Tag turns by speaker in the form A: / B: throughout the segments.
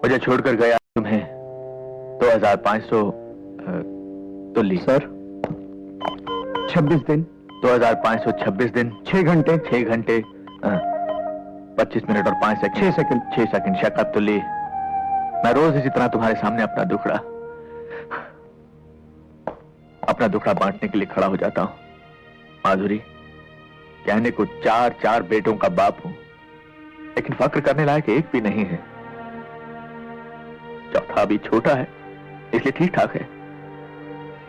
A: मुझे छोड़कर गया तुम्हें 2500 तुल्ली।
B: सर 26 दिन
A: 2526 दिन
B: 6 घंटे
A: 6 घंटे 25 मिनट और 5 सेकंड
B: 6 सेकंड
A: 6 सेकंड शक्कत तुल्ली। मैं रोज इसी तरह तुम्हारे सामने अपना दुखड़ा बांटने के लिए खड़ा हो जाता हूं। माधुरी, कहने को 4 बेटों का बाप हूं, लेकिन फक्र करने लायक एक भी नहीं है। चौथा अभी छोटा है, इसलिए ठीक ठाक है,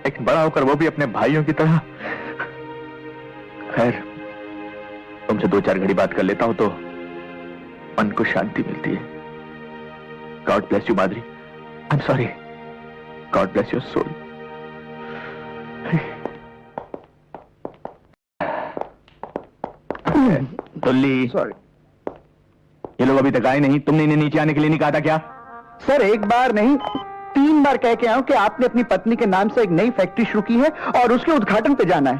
A: लेकिन बड़ा होकर वो भी अपने भाइयों की तरह। खैर, तुमसे 2-4 घड़ी बात कर लेता हूं तो मन को शांति मिलती है। God bless you Madhuri. I am sorry. God bless your soul. Tulli,
B: sorry.
A: ये लोग अभी तक आए नहीं। तुमने इन्हें नीचे आने के लिए नहीं कहा था क्या?
B: सर एक बार नहीं 3 बार कह के आया हूं कि आपने अपनी पत्नी के नाम से एक नई फैक्ट्री शुरू की है और उसके उद्घाटन पे जाना है।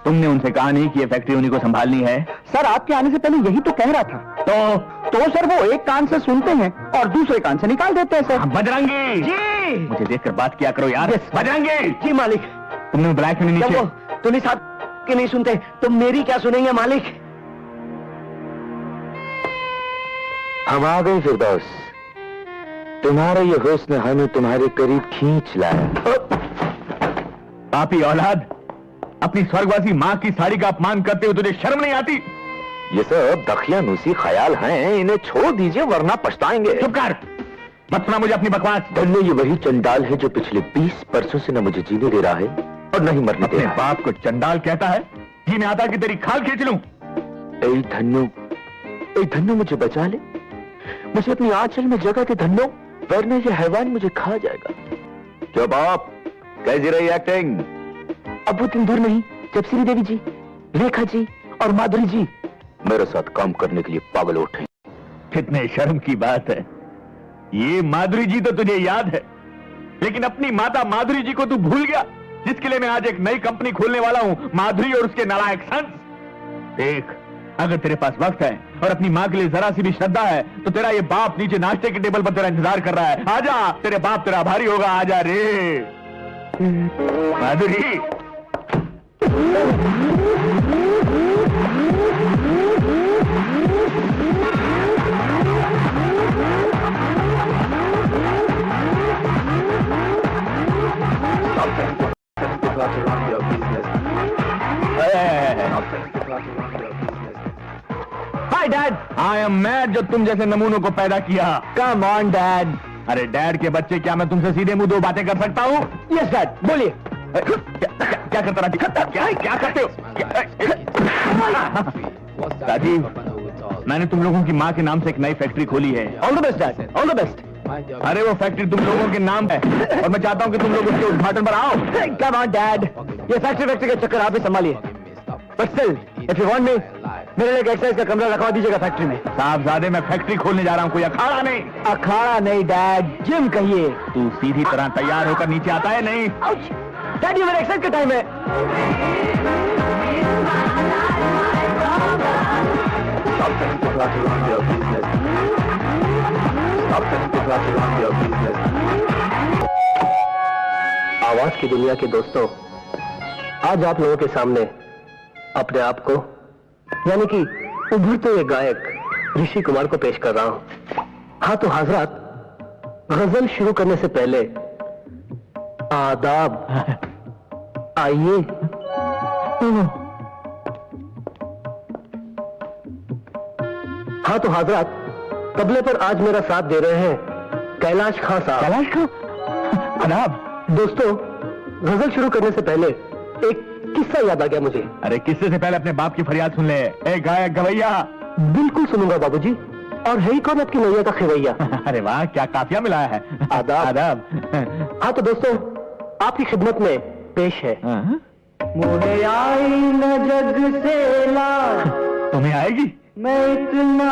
A: तुमने उनसे कहा नहीं कि ये फैक्ट्री उन्हीं को संभालनी है?
B: सर आपके आने से पहले यही तो कह रहा था। तो सर वो एक कान से सुनते हैं और दूसरे कान से निकाल देते हैं। सर
A: बजरंगी
B: जी,
A: मुझे देखकर बात किया करो यार। बजरंगी
B: जी मालिक।
A: तुमने बुलाया क्यों नहीं नीचे?
B: तुम साहब के नहीं सुनते तो मेरी क्या सुनेंगे मालिक?
C: हम आ गए फिरदौस। तुम्हारा ये हुस्न हमें तुम्हारे करीब खींच लाया।
A: आप ही औलाद, अपनी स्वर्गवासी माँ की साड़ी का अपमान करते हो, तुझे शर्म नहीं आती?
C: ये सब दखियानूसी ख्याल हैं, इन्हें छोड़ दीजिए वरना पछताएंगे।
A: चुप कर, मत सुना मुझे अपनी बकवास।
C: धन्य ये वही चंडाल है जो पिछले 20 वर्षों से न मुझे जीने दे रहा है और न ही मरने दे रहा है।
A: बाप को चंडाल कहता है? जी मैं आता कि तेरी खाल खींच लूं।
C: ऐ धन्नो मुझे बचा ले, मुझे अपनी आंचल में जगह के धन्नो, वरना ये हैवान मुझे खा जाएगा।
A: क्यों बाप, कैसी रही एक्टिंग?
C: अब वो दिन दूर नहीं जब श्रीदेवी जी, रेखा जी और माधुरी जी मेरे साथ काम करने के लिए पागल उठे।
A: कितने शर्म की बात है। ये माधुरी जी तो तुझे याद है, लेकिन अपनी माता माधुरी जी को तू भूल गया, जिसके लिए मैं आज एक नई कंपनी खोलने वाला हूं, माधुरी और उसके नालायक सन्स। देख, अगर तेरे पास वक्त है और अपनी माँ के लिए जरा सी भी श्रद्धा है तो तेरा ये बाप नीचे नाश्ते के टेबल पर तेरा इंतजार कर रहा है। आजा, तेरे बाप तेरा आभारी होगा। आजा रे Madhuri. Hi dad, I am mad जो तुम जैसे नमूनों को पैदा किया।
B: Come on dad.
A: अरे डैड के बच्चे, क्या मैं तुमसे सीधे मुंह 2 बातें कर सकता हूँ?
B: यस डैड, बोलिए।
A: क्या करता रहा? क्या करते हो? राजीव, मैंने तुम लोगों की माँ के नाम से एक नई फैक्ट्री खोली है।
B: All the best dad, all the best.
A: अरे वो फैक्ट्री तुम लोगों के नाम है और मैं चाहता हूँ कि तुम लोग उसके उद्घाटन पर आओ।
B: कम ऑन डैड, ये फैक्ट्री का चक्कर आप ही संभालिए। But still if you want me, मेरे लिए एक एक्सरसाइज का कमरा रखवा दीजिएगा फैक्ट्री में।
A: साहबजादे, मैं फैक्ट्री खोलने जा रहा हूँ, कोई अखाड़ा नहीं।
B: अखाड़ा नहीं डैड, जिम कहिए।
A: तू सीधी तरह तैयार होकर नीचे आता है? नहीं
B: डैड, ये मेरे एक्सरसाइज का टाइम है।
C: आवाज की दुनिया के दोस्तों, आज आप लोगों के सामने अपने आप को, यानी कि उभरते हुए गायक ऋषि कुमार को पेश कर रहा हूं। हाँ तो हजरात, गजल शुरू करने से पहले आदाब। आइए। हाँ तो हजरात, तबले पर आज मेरा साथ दे रहे हैं कैलाश खां साहब।
A: कैलाश खां? आदाब।
C: दोस्तों, गजल शुरू करने से पहले एक किस्सा याद आ गया मुझे।
A: अरे किस्से से पहले अपने बाप की फरियाद सुन ले। ए गायक गवैया।
C: बिल्कुल सुनूंगा बाबूजी। और है ही कौन आपकी नैया का खिवैया?
A: अरे वाह, क्या काफिया मिलाया है।
C: आदाब।
A: आदाब।
C: हाँ तो दोस्तों, आपकी खिदमत में पेश है
B: मुझे आई न जग से लाज,
A: तुम्हें आएगी?
B: मैं इतना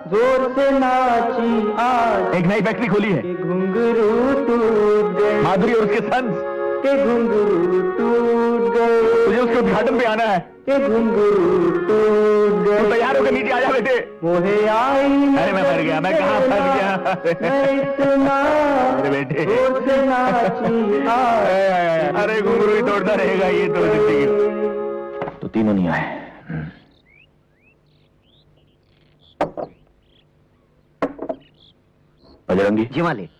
B: जोर से नाची आज,
A: एक नई फैक्ट्री खोली है,
B: घुंघरू टूट गए।
A: माधुरी और उसके सन्स।
B: के घुंघरू टूट गए,
A: मुझे उसके उद्घाटन पे आना है।
B: के घुंघरू टूट गए।
A: तू तैयार होकर नीचे आ जा बेटे।
B: मोहे आई
A: अरे मैं मर गया, मैं कहाँ फंस गया।
B: मैं इतना
A: अरे बेटे,
B: जोर से नाची आज।
A: अरे घुंघरू ही तोड़ता रहेगा ये तो जिंदगी। तो तीनों नहीं आए। बजरंगी
C: जी मालिक।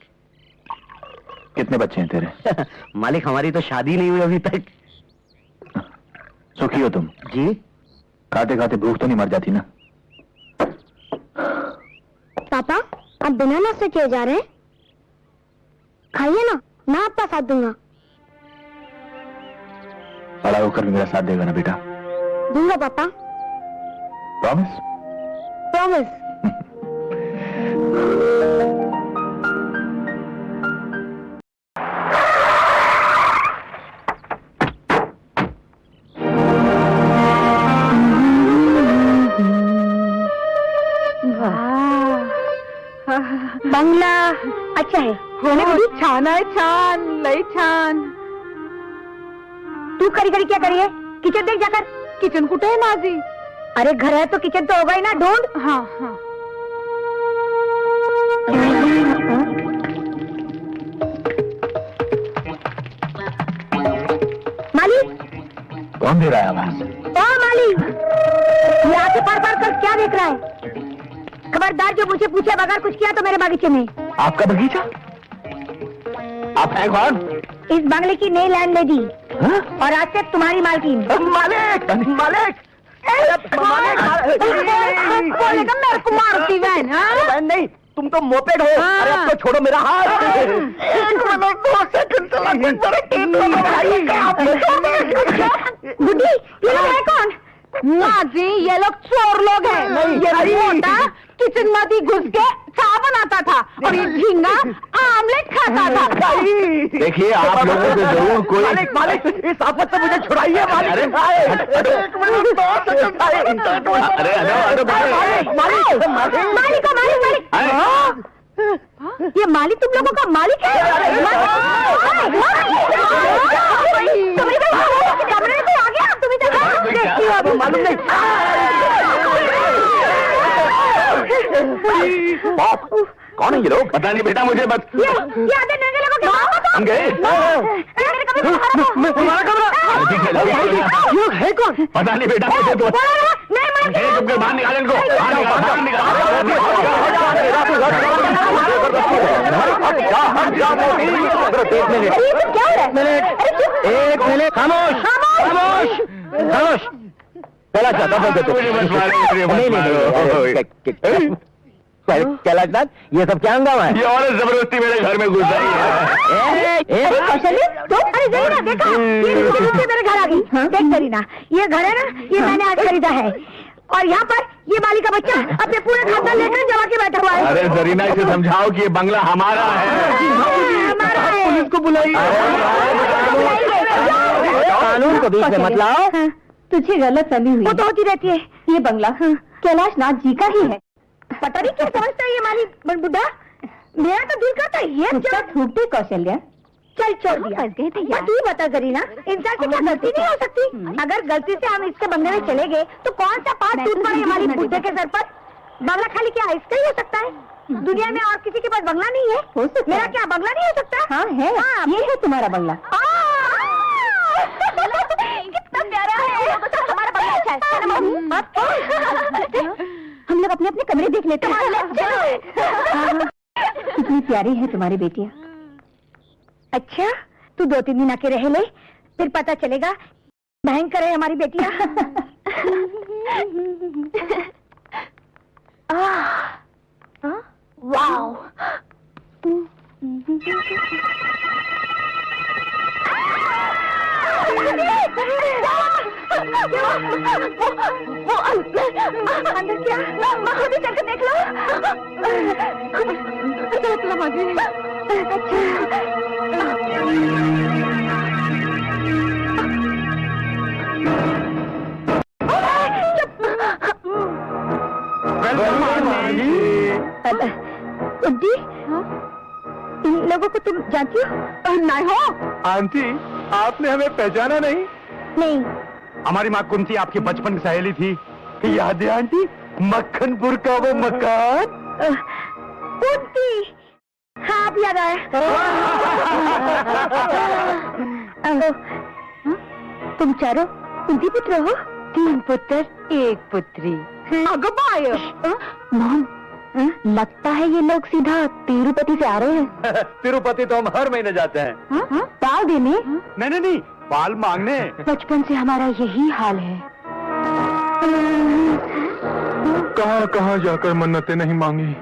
A: कितने बच्चे हैं तेरे?
C: मालिक हमारी तो शादी नहीं हुई अभी तक।
A: सुखी हो तुम?
C: जी।
A: खाते खाते भूख तो नहीं मर जाती ना?
D: पापा आप बिना नाश्ते किए जा रहे हैं? खाइए ना, मैं आपका साथ दूंगा।
A: बड़ा होकर भी मेरा साथ देगा ना बेटा?
D: दूंगा पापा,
A: प्रॉमिस?
D: प्रॉमिस। बंगला अच्छा है
E: छान आहे, छान, लई छान.
D: तू करी करी क्या करिए? किचन देख जाकर।
E: किचन कुठे आहे माझी?
D: अरे घर है तो किचन तो होगा ही ना, ढूंढ।
E: हाँ हाँ.
D: माली,
A: कौन दे रहा है आवाज?
D: ओ माली, ये आके पार पार कर क्या देख रहा है? खबरदार जो मुझे पूछे बगैर कुछ किया तो मेरे बगीचे में।
A: आपका बगीचा? आप हैं कौन?
D: इस बंगले की नई लैंडलेडी
A: हाँ?
D: और आज से तुम्हारी मालकिन।
A: मालिक! मालिक!
E: बोलेगा मेरे को मारती बहन. हाँ?
B: नहीं, तुम तो मोपेड हो। अरे अब तो छोड़ो मेरा हाथ।
D: गुड्डी, ये लोग है कौन?
E: माझी ये लोग चोर लोग हैं.
B: नहीं,
E: ये
B: नहीं.
E: मोटा किचन मध्ये घुस के चाय बनाता था और ये झींगा आमलेट खाता था.
A: देखिए आप लोगों को जरूर कोई
B: मालिक, मालिक, इस आफत से मुझे छुड़ाइए मालिक।
A: अरे,
B: एक मिनट
A: अरे
D: मालिक मालिक मालिक मालिक, ये मालिक तुम लोगों का मालिक है? कमरे में आ गया, तुम इधर
B: मालूम नहीं।
A: बाप, कौन है ये लोग? पता नहीं बेटा मुझे बस।
D: ये आधे नंगे लोगों के मामा को
A: हम गए?
B: तुम्हारा कमरा
A: लोग है कौन? पता नहीं बेटा मुझे तो। बाहर निकाल इनको, बाहर
B: एक मिनट, खामोश खामोश खामोश। चला जाता कैलाशनाथ, ये सब क्या हंगामा है?
A: ये औरत जबरदस्ती मेरे घर में घुस आई है।
D: कौशल्य, तो अरे जरीना देखा, ये नीचे मेरे घर आ गई। देख जरीना, ये घर है ना, ये मैंने आज खरीदा है और यहाँ पर ये माली का बच्चा अपने पूरे खानदान लेकर जमा के बैठा हुआ है।
A: अरे जरीना इसे समझाओ कि ये बंगला हमारा है।
D: हमारा है।
B: पुलिस को बुलाइए। कानून को बीच में मत लाओ।
E: तुझे गलत फहमी हुई.
D: वो तो होती रहती है।
E: ये बंगला कैलाश नाथ जी का ही है.
D: पता नहीं क्या समझता है ये माली बुढ़ा। मेरा तो दिल करता है ये
E: उसका थूकते कौशल्या.
D: चल छोड़ दिया।
E: फंस गए थे यार.
D: तू ही बता जरीना, इंसान से क्या गलती नहीं हो सकती? अगर गलती से हम इसके बंगले में चले गए तो कौन सा पाप टूट पड़े हमारी बुढ़े के सर पर? बंगला खाली क्या इसका ही हो सकता है? दुनिया में और किसी के पास बंगला नहीं है?
E: हो सकता
D: मेरा
E: है.
D: क्या बंगला नहीं हो सकता?
E: हाँ है. ये है तुम्हारा बंगला.
D: कितना प्यारा है। हमारा बंगला अच्छा है।
E: हम लोग अपने अपने कमरे देख लेते हैं. कितनी प्यारी है तुम्हारी बेटियाँ.
D: अच्छा, तू 2-3 दिन आके रह ले, फिर पता चलेगा भयंकर है हमारी बेटियाँ। वाओ, अंदर क्या? खुद ही चलकर देख लो। इन लोगों को तुम जानती हो?
E: नहीं हो?
A: आंटी, आपने हमें पहचाना नहीं?
D: नहीं।
A: हमारी माँ कुंती आपकी बचपन की सहेली थी, याद है आंटी? मक्खनपुर का वो मकान।
D: कुंती, हाँ अब याद आया। तुम चारों कुंती पुत्र हो?
E: 3 पुत्र 1 पुत्री। अगं बाय,
D: मॉम, लगता है ये लोग सीधा तिरुपति से आ रहे हैं।
A: तिरुपति तो हम हर महीने जाते हैं।
D: पाव देने?
A: नहीं, बाल मांगने।
D: बचपन से हमारा यही हाल है।
A: कहाँ कहाँ जाकर मन्नतें नहीं मांगी,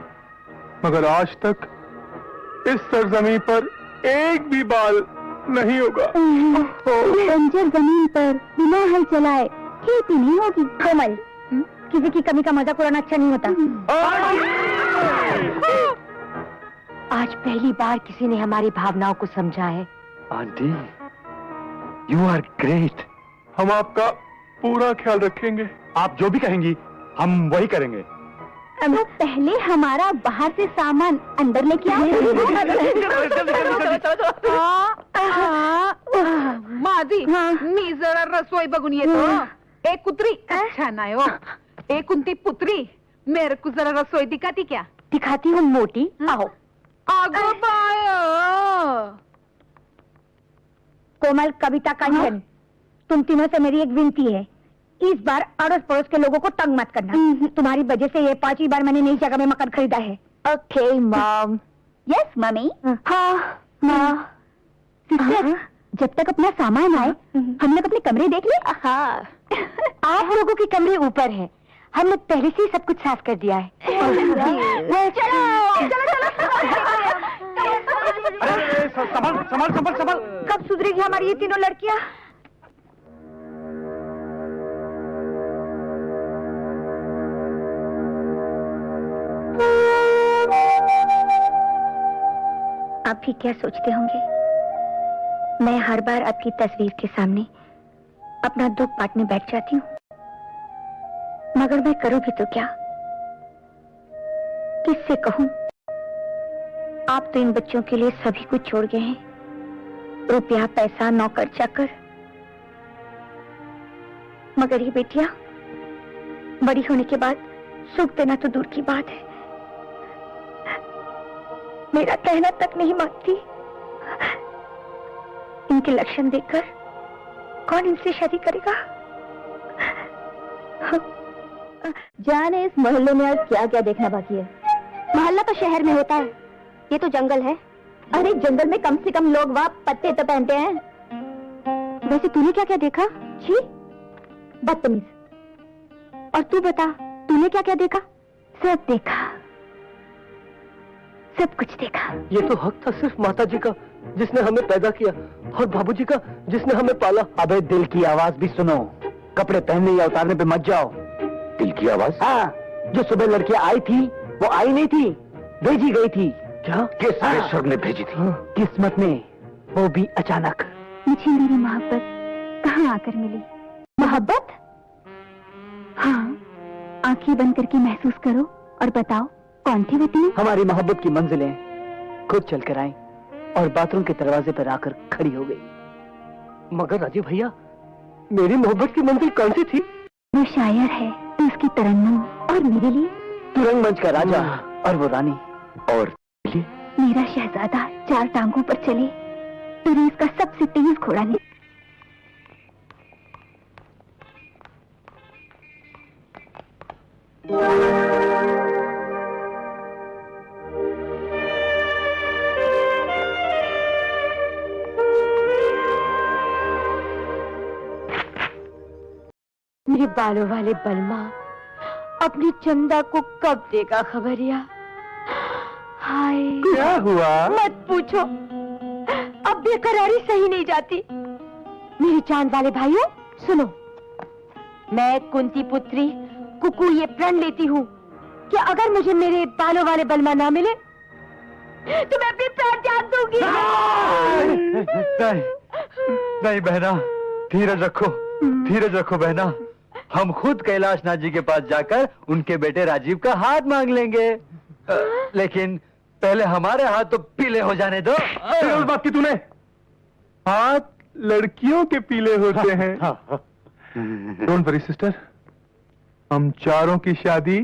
A: मगर आज तक इस सरजमीन पर एक भी बाल नहीं होगा।
D: बंजर जमीन पर बिना हल चलाए खेती नहीं होगी। कोमल, किसी की कमी का मजाक उड़ाना अच्छा नहीं होता। आज पहली बार किसी ने हमारी भावनाओं को समझा है।
A: Aunty, you are great. हम आपका पूरा ख्याल रखेंगे। आप जो भी कहेंगी हम वही करेंगे।
D: तो पहले हमारा बाहर से सामान अंदर लेके आओ।
E: माझी मी जरा रसोई बघून येतो. एक कुत्री अच्छा नाही हो. एक कुंती पुत्री, मेरे को जरा रसोई दिखाती क्या?
D: दिखाती हूँ मोटी, आओ।
E: अगं बाय,
D: कोमल, कविता, कंचन, तुम तीनों से मेरी एक विनती है, इस बार अड़ोस पड़ोस के लोगों को तंग मत करना। तुम्हारी वजह से ये 5वीं बार मैंने नई जगह में मकान खरीदा है। Okay mom. Yes mummy. हाँ माँ। सिस्टर, जब तक अपना सामान आए हम लोग अपने कमरे देख ले। हाँ। आप लोगों के कमरे ऊपर है, हमने पहले से ही सब कुछ साफ कर दिया है। चलो।
A: संभल।
D: कब सुधरेगी हमारी ये तीनों लड़कियां? आप भी क्या सोचते होंगे, मैं हर बार आपकी तस्वीर के सामने अपना दुख बांटने बैठ जाती हूँ, मगर मैं करूँ भी तो क्या, किससे कहूँ? आप तो इन बच्चों के लिए सभी कुछ छोड़ गए हैं, रुपया, पैसा, नौकर चाकर, मगर ये बेटियां बड़ी होने के बाद सुख देना तो दूर की बात है, मेरा कहना तक नहीं मानती। इनके लक्षण देखकर कौन इनसे शादी करेगा? जाने इस मोहल्ले में आज क्या क्या देखना बाकी है। मोहल्ला तो शहर में होता है, ये तो जंगल है। अरे जंगल में कम से कम लोग वहाँ पत्ते तो पहनते हैं। वैसे तूने क्या क्या देखा? छी, बदतमीज। और तू बता, तूने क्या क्या देखा? सब देखा, सब कुछ देखा।
C: ये तो हक था सिर्फ माता जी का जिसने हमें पैदा किया, और बाबूजी का जिसने हमें पाला।
B: अबे दिल की आवाज भी सुनो, कपड़े पहनने या उतारने पे मत जाओ।
A: दिल की आवाज?
B: हाँ, जो सुबह लड़कियां आई थी वो आई नहीं थी, भेजी गई थी।
C: क्या?
A: किस ईश्वर ने भेजी थी?
B: किस्मत ने, वो भी अचानक।
D: मुझे मेरी मोहब्बत कहाँ आकर मिली? मोहब्बत? हाँ, आंखें बंद करके महसूस करो और बताओ कौन थी वो तीन?
B: हमारी मोहब्बत की मंजिलें खुद चलकर आई और बाथरूम के दरवाजे पर आकर खड़ी हो गई।
C: मगर राजीव भैया, मेरी मोहब्बत की मंजिल कौन सी थी?
D: वो शायर है तो उसकी तरन्नुम, और मेरे लिए
B: तू रंगमंच का राजा और वो रानी।
A: और
D: मेरा शहजादा 4 टांगों पर चले तो रेस का सबसे तेज घोड़ा नहीं। मेरे बालों वाले बलमा अपनी चंदा को कब देगा खबरिया? हाय,
A: क्या हुआ?
D: मत पूछो, अब बेकरारी सही नहीं जाती। मेरे चांद वाले भाइयों सुनो, मैं कुंती पुत्री कुकू ये प्रण लेती हूँ कि अगर मुझे मेरे बालों वाले बलमा ना मिले तो मैं अपनी प्राण त्याग दूंगी।
A: नहीं बहना, धीरज रखो बहना। हम खुद कैलाशनाथ जी के पास जाकर उनके बेटे राजीव का हाथ मांग लेंगे। लेकिन
B: पहले हमारे हाथ तो पीले हो जाने दो।
A: उस बात की तूने हाथ लड़कियों के पीले होते हैं। डोंट वरी सिस्टर, हम चारों की शादी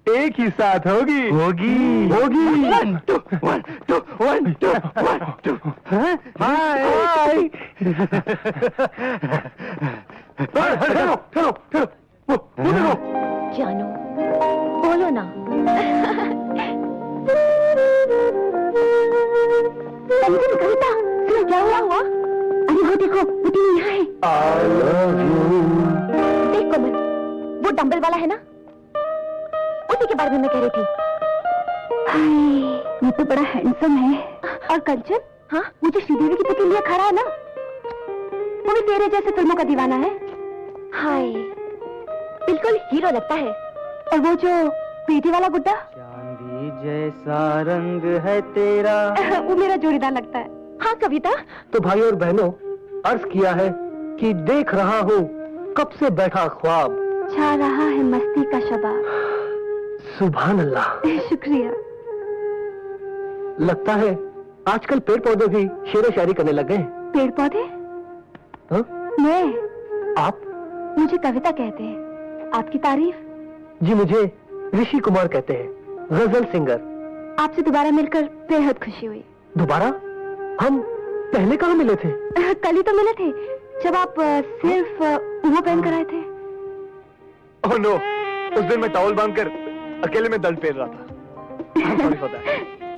A: एक ही साथ होगी।
B: होगी। 1 2 1 2 1 2 1 2। हाय।
D: जानू बोलो ना। कविता क्या हुआ? अरे वो देखो, वो टीम यहाँ है।
B: I love you।
D: देख कोमल, वो डंबल वाला है ना, उसी के बारे में मैं कह रही थी। ये तो बड़ा हैंडसम है। और कंचन, हाँ, वो जो श्रीदेवी की पुतली लिए खड़ा है ना, वो भी तेरे जैसे फिल्मों का दीवाना है। हाय, बिल्कुल हीरो लगता है। और वो जो पेटी वाला गुड्डा,
B: चांदी जैसा रंग है तेरा,
D: वो मेरा जोड़ीदार लगता है। हाँ कविता,
C: तो भाई और बहनों, अर्ज किया है कि देख रहा हूँ कब से बैठा ख्वाब,
D: छा रहा है मस्ती का शबाब।
C: सुभान अल्लाह।
D: शुक्रिया।
C: लगता है आजकल पेड़ पौधे भी शेर शायरी करने लग गए।
D: पेड़ पौधे?
C: हाँ?
D: मैं?
C: आप?
D: मुझे कविता कहते हैं। आपकी तारीफ?
C: जी मुझे ऋषि कुमार कहते हैं, गजल सिंगर।
D: आपसे दोबारा मिलकर बेहद खुशी हुई।
C: दोबारा? हम पहले कहाँ मिले थे?
D: कल ही तो मिले थे, जब आप सिर्फ वो पहन कर आए थे।
A: ओह नो, उस दिन मैं टॉवल बांधकर अकेले में दंड फेर रहा था। Sorry for that.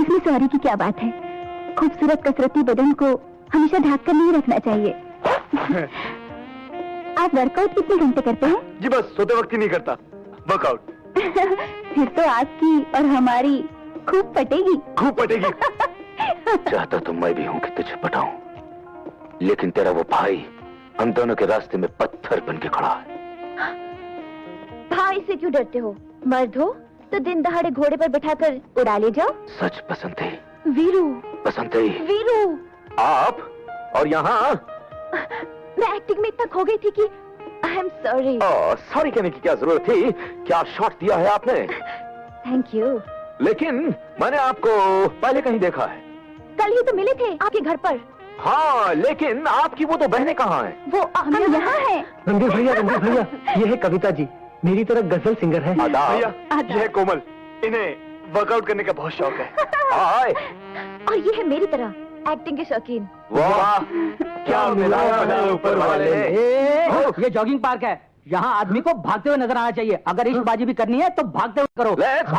D: इसमें सॉरी की क्या बात है? खूबसूरत कसरती बदन को हमेशा ढक कर नहीं रखना चाहिए। आप वर्कआउट कितने घंटे करते हैं?
A: जी बस सोते वक्त ही नहीं करता, वर्कआउट।
D: फिर तो आपकी और हमारी खूब पटेगी।
A: खूब पटेगी।
B: चाहता तो मैं भी हूँ कि तुझे पटाऊं, लेकिन तेरा वो भाई हम दोनों के रास्ते में पत्थर बन के खड़ा है।
D: भाई से क्यों डरते हो? मर्द हो तो दिन दहाड़े घोड़े पर बिठाकर उड़ा ले जाओ।
B: सच पसंद थी।
D: वीरू,
B: पसंद थी।
D: वीरू,
B: आप और यहाँ
D: मैं एक्टिंग में इतना खो गई थी कि आई एम सॉरी।
B: सॉरी कहने की क्या जरूरत थी? क्या शॉट दिया है आपने?
D: Thank you.
B: लेकिन मैंने आपको पहले कहीं देखा है।
D: कल ही तो मिले थे आपके घर पर।
B: हाँ, लेकिन आपकी वो तो बहनें कहाँ हैं?
D: वो हम यहाँ हैं।
C: रणधीर भैया, ये है कविता जी, मेरी तरह गजल सिंगर है।
A: भैया, ये है कोमल, इन्हें वर्कआउट करने का बहुत शौक है।
B: हाय।
D: और ये है मेरी तरह एक्टिंग के शौकीन।
B: वाह, क्या मिलाया है ऊपर वाले ने।
F: ये जॉगिंग पार्क है, यहाँ आदमी को भागते हुए नजर आना चाहिए। अगर इश्कबाजी भी करनी है तो भागते हुए करो।
B: Let's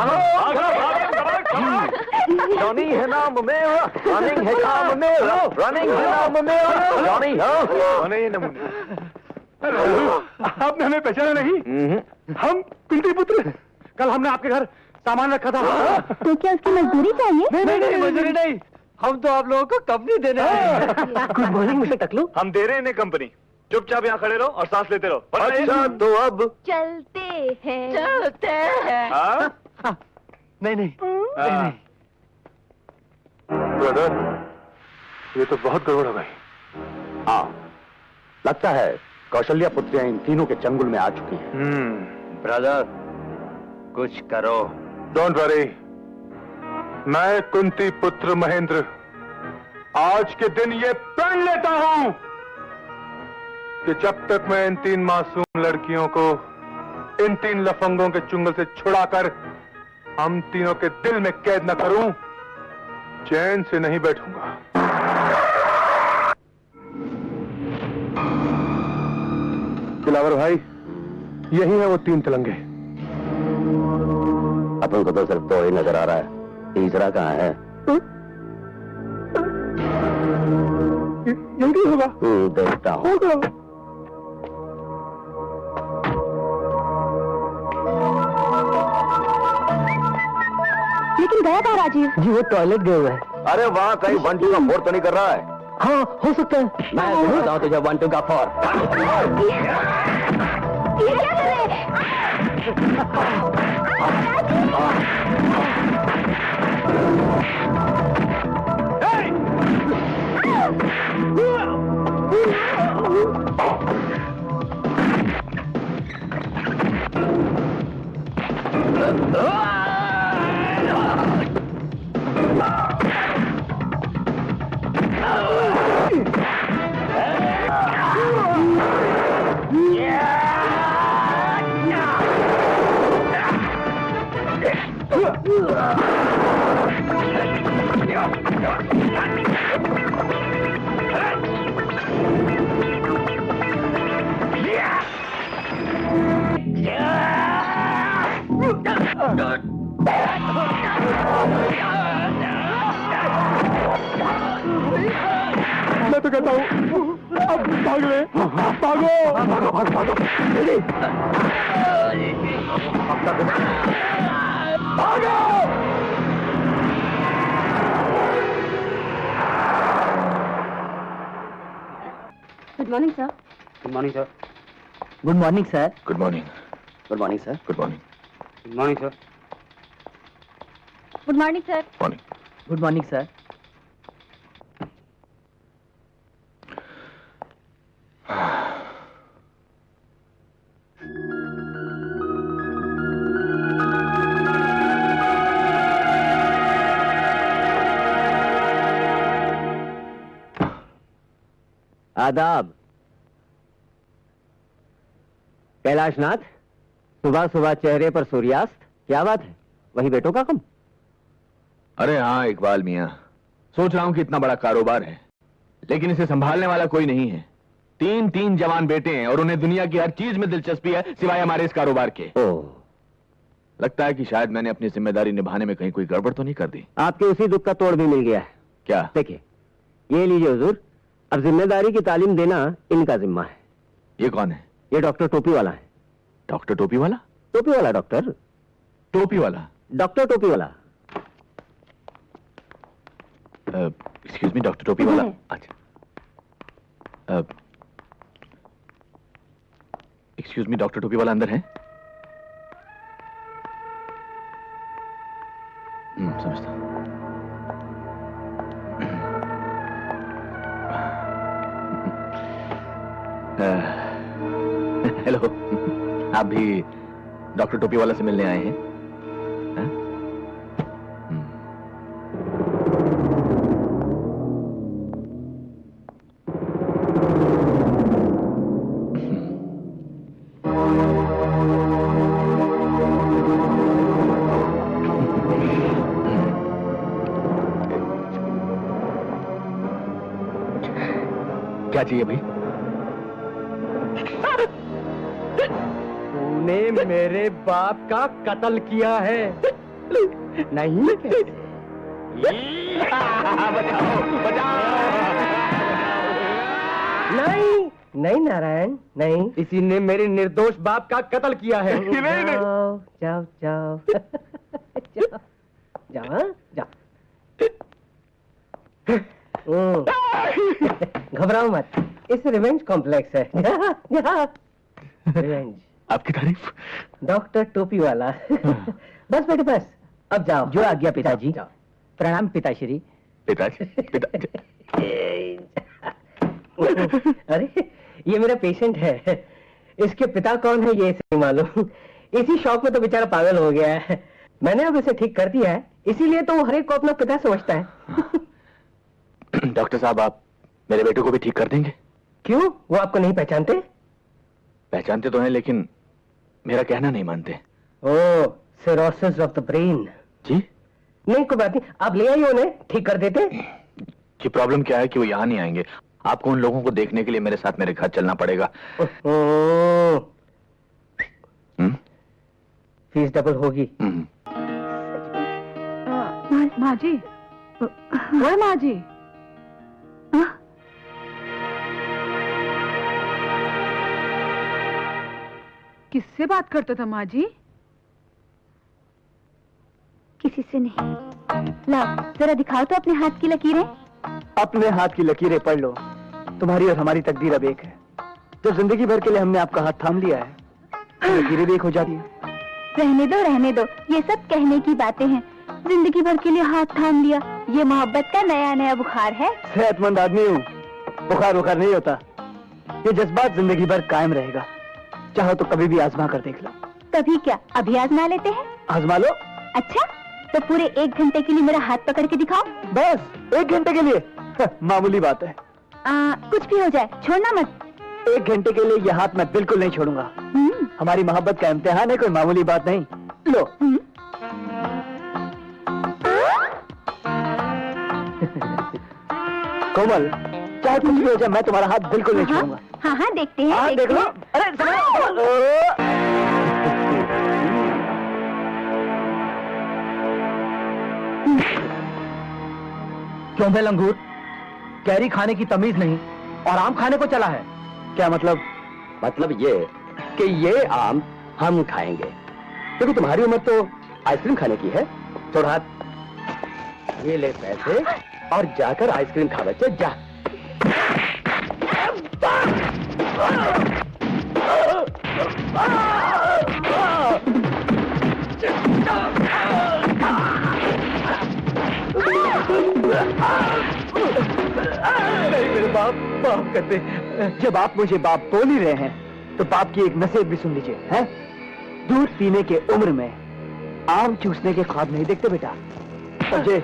B: जॉनी है नाम मेरा, रनिंग है काम मेरा, रनिंग है नाम मेरा, जॉनी
A: ये नमूने। आपने हमें पहचाना नहीं? हम कुंती पुत्र। कल हमने आपके घर सामान रखा था।
D: तो क्या उसकी मजदूरी चाहिए?
B: नहीं, मजदूरी नहीं, हम तो आप लोगों को कंपनी देने आए।
C: गुड मॉर्निंग मिस्टर टकलू।
A: हम दे रहे हैं इन्हें कंपनी। चुपचाप यहाँ खड़े रहो और सांस लेते रहो।
B: अच्छा तो अब
D: चलते हैं।
A: हाँ?
C: नहीं
A: ब्रदर, ये तो बहुत गड़बड़ हो गई।
B: हाँ, लगता है कौशल्या पुत्रियां इन तीनों के चंगुल में आ चुकी हैं। ब्रदर, कुछ करो।
A: डोंट वरी, मैं कुंती पुत्र महेंद्र आज के दिन ये प्रण लेता हूं कि जब तक मैं इन 3 मासूम लड़कियों को इन 3 लफंगों के चुंगल से छुड़ाकर हम तीनों के दिल में कैद न करूं, चैन से नहीं बैठूंगा। दिलावर भाई, यही है वो 3 तिलंगे।
B: अपन को तो सिर्फ 2 ही नजर आ रहा है, तीसरा कहाँ है?
A: यही होगा।
B: देखता हूँ।
D: लेकिन गया कहाँ राजीव?
C: जी वो टॉयलेट गए हुए हैं।
B: अरे वहाँ कहीं 1 2 का 4 तो नहीं कर रहा है?
C: हाँ हो सकता है।
B: मैं बताता हूँ तुझे 1 2 का 4।
D: ये क्या कर रहे हैं?
B: मैं तो कहता हूँ अब भाग ले, भागो भागो भागो भागो भागो।
D: Good morning sir.
F: Good morning sir. Good morning sir.
A: Good morning.
F: Good morning sir.
A: Good morning.
F: Good morning sir.
D: Good morning sir.
A: Morning.
F: Good morning sir.
B: आदाब। कैलाशनाथ, सुबह सुबह चेहरे पर सूर्यास्त, क्या बात है? वही बेटों का कम?
A: अरे हाँ इकबाल मियां, सोच रहा हूं कि इतना बड़ा कारोबार है लेकिन इसे संभालने वाला कोई नहीं है। 3 जवान बेटे हैं और उन्हें दुनिया की हर चीज में दिलचस्पी है सिवाय हमारे इस कारोबार के। लगता है कि शायद मैंने अपनी जिम्मेदारी निभाने में कहीं कोई गड़बड़ तो नहीं कर दी।
B: आपके उसी दुख का तोड़ भी मिल गया है।
A: क्या?
B: देखिए, ये लीजिए हुजूर, अब जिम्मेदारी की तालीम देना इनका जिम्मा है।
A: ये कौन है?
B: ये डॉक्टर टोपी वाला है।
A: डॉक्टर टोपी वाला?
B: टोपी वाला डॉक्टर,
A: टोपी वाला?
B: डॉक्टर टोपी वाला।
A: एक्सक्यूज मी, डॉक्टर टोपी वाला? अच्छा, एक्सक्यूज मी, डॉक्टर टोपी वाला अंदर है? समझता। हेलो, आप भी डॉक्टर टोपी वाला से मिलने आए हैं? हाँ? क्या चाहिए भाई?
B: तूने मेरे बाप का कत्ल किया है। नहीं?
A: बचाओ, बचाओ।
B: नहीं नहीं नारायण, नहीं, इसी ने मेरे निर्दोष बाप का कत्ल किया है। जाओ जाओ जाओ जाओ जाओ जाओ। घबराओ मत, इस रिवेंज कॉम्प्लेक्स है। रिवेंज।
A: आपकी तारीफ।
B: डॉक्टर टोपी वाला। बस बेटे बस, अब जाओ।
F: जो आज्ञा पिताजी।
B: जाओ।
F: प्रणाम पिताश्री।
A: पिताजी, पिताजी।
B: अरे ये मेरा पेशेंट है, इसके पिता कौन है ये इसे नहीं मालूम। इसी शौक में तो बेचारा पागल हो गया है। मैंने अब इसे ठीक कर दिया है, इसीलिए तो वो हर एक को अपना पिता समझता है।
A: डॉक्टर साहब, आप मेरे बेटे को भी ठीक कर देंगे?
B: क्यों, वो आपको नहीं पहचानते?
A: पहचानते तो हैं लेकिन मेरा कहना नहीं मानते।
B: ओह, सिरोसिस ऑफ द ब्रेन।
A: जी?
B: नहीं कोई बात नहीं, आप ले आइए उन्हें, ठीक कर देते।
A: कि प्रॉब्लम क्या है कि वो यहाँ नहीं आएंगे। आपको उन लोगों को देखने के लिए मेरे साथ मेरे घर चलना पड़ेगा।
B: फीस डबल होगी।
E: माँ जी, ओए माँ जी, किससे बात करते थे माँ जी?
D: किसी से नहीं। लाओ जरा दिखाओ तो अपने हाथ की लकीरें।
B: अपने हाथ की लकीरें पढ़ लो, तुम्हारी और हमारी तकदीर अब एक है। जब जिंदगी भर के लिए हमने आपका हाथ थाम लिया है, तो लकीरें भी एक हो जाती है।
D: रहने दो, ये सब कहने की बातें हैं। जिंदगी भर के लिए हाथ थाम लिया, ये मोहब्बत का नया नया बुखार है।
B: सेहतमंद आदमी हूँ, बुखार नहीं होता। ये जज्बात जिंदगी भर कायम रहेगा। चाहो तो कभी भी आजमा कर देख लो।
D: कभी क्या, अभी आजमा लेते हैं।
B: आजमा लो।
D: अच्छा, तो पूरे 1 घंटे के लिए मेरा हाथ पकड़ के दिखाओ।
B: बस 1 घंटे के लिए? मामूली बात है।
D: कुछ भी हो जाए, छोड़ना मत।
B: 1 घंटे के लिए यह हाथ मैं बिल्कुल नहीं छोड़ूंगा। हमारी मोहब्बत का इम्तिहान है, कोई मामूली बात नहीं। लो।
C: कोमल, चाहे कुछ भी हो जाए, मैं तुम्हारा हाथ बिल्कुल नहीं छूऊंगा।
D: हाँ हाँ, देखते हैं।
C: हाँ, देख लो। अरे
F: क्यों बे लंगूर, कैरी खाने की तमीज नहीं और आम खाने को चला है?
C: क्या मतलब? मतलब ये कि ये आम हम खाएंगे, क्योंकि तुम्हारी उम्र तो आइसक्रीम खाने की है। छोड़ हाथ, ये ले पैसे और जाकर आइसक्रीम खा बच्चे, जा। मेरे बाप, माफ करते। जब आप मुझे बाप बोल ही रहे हैं तो बाप की एक नसीहत भी सुन लीजिए। हैं? दूध पीने के उम्र में आम चूसने के ख्वाब नहीं देखते बेटा, समझे?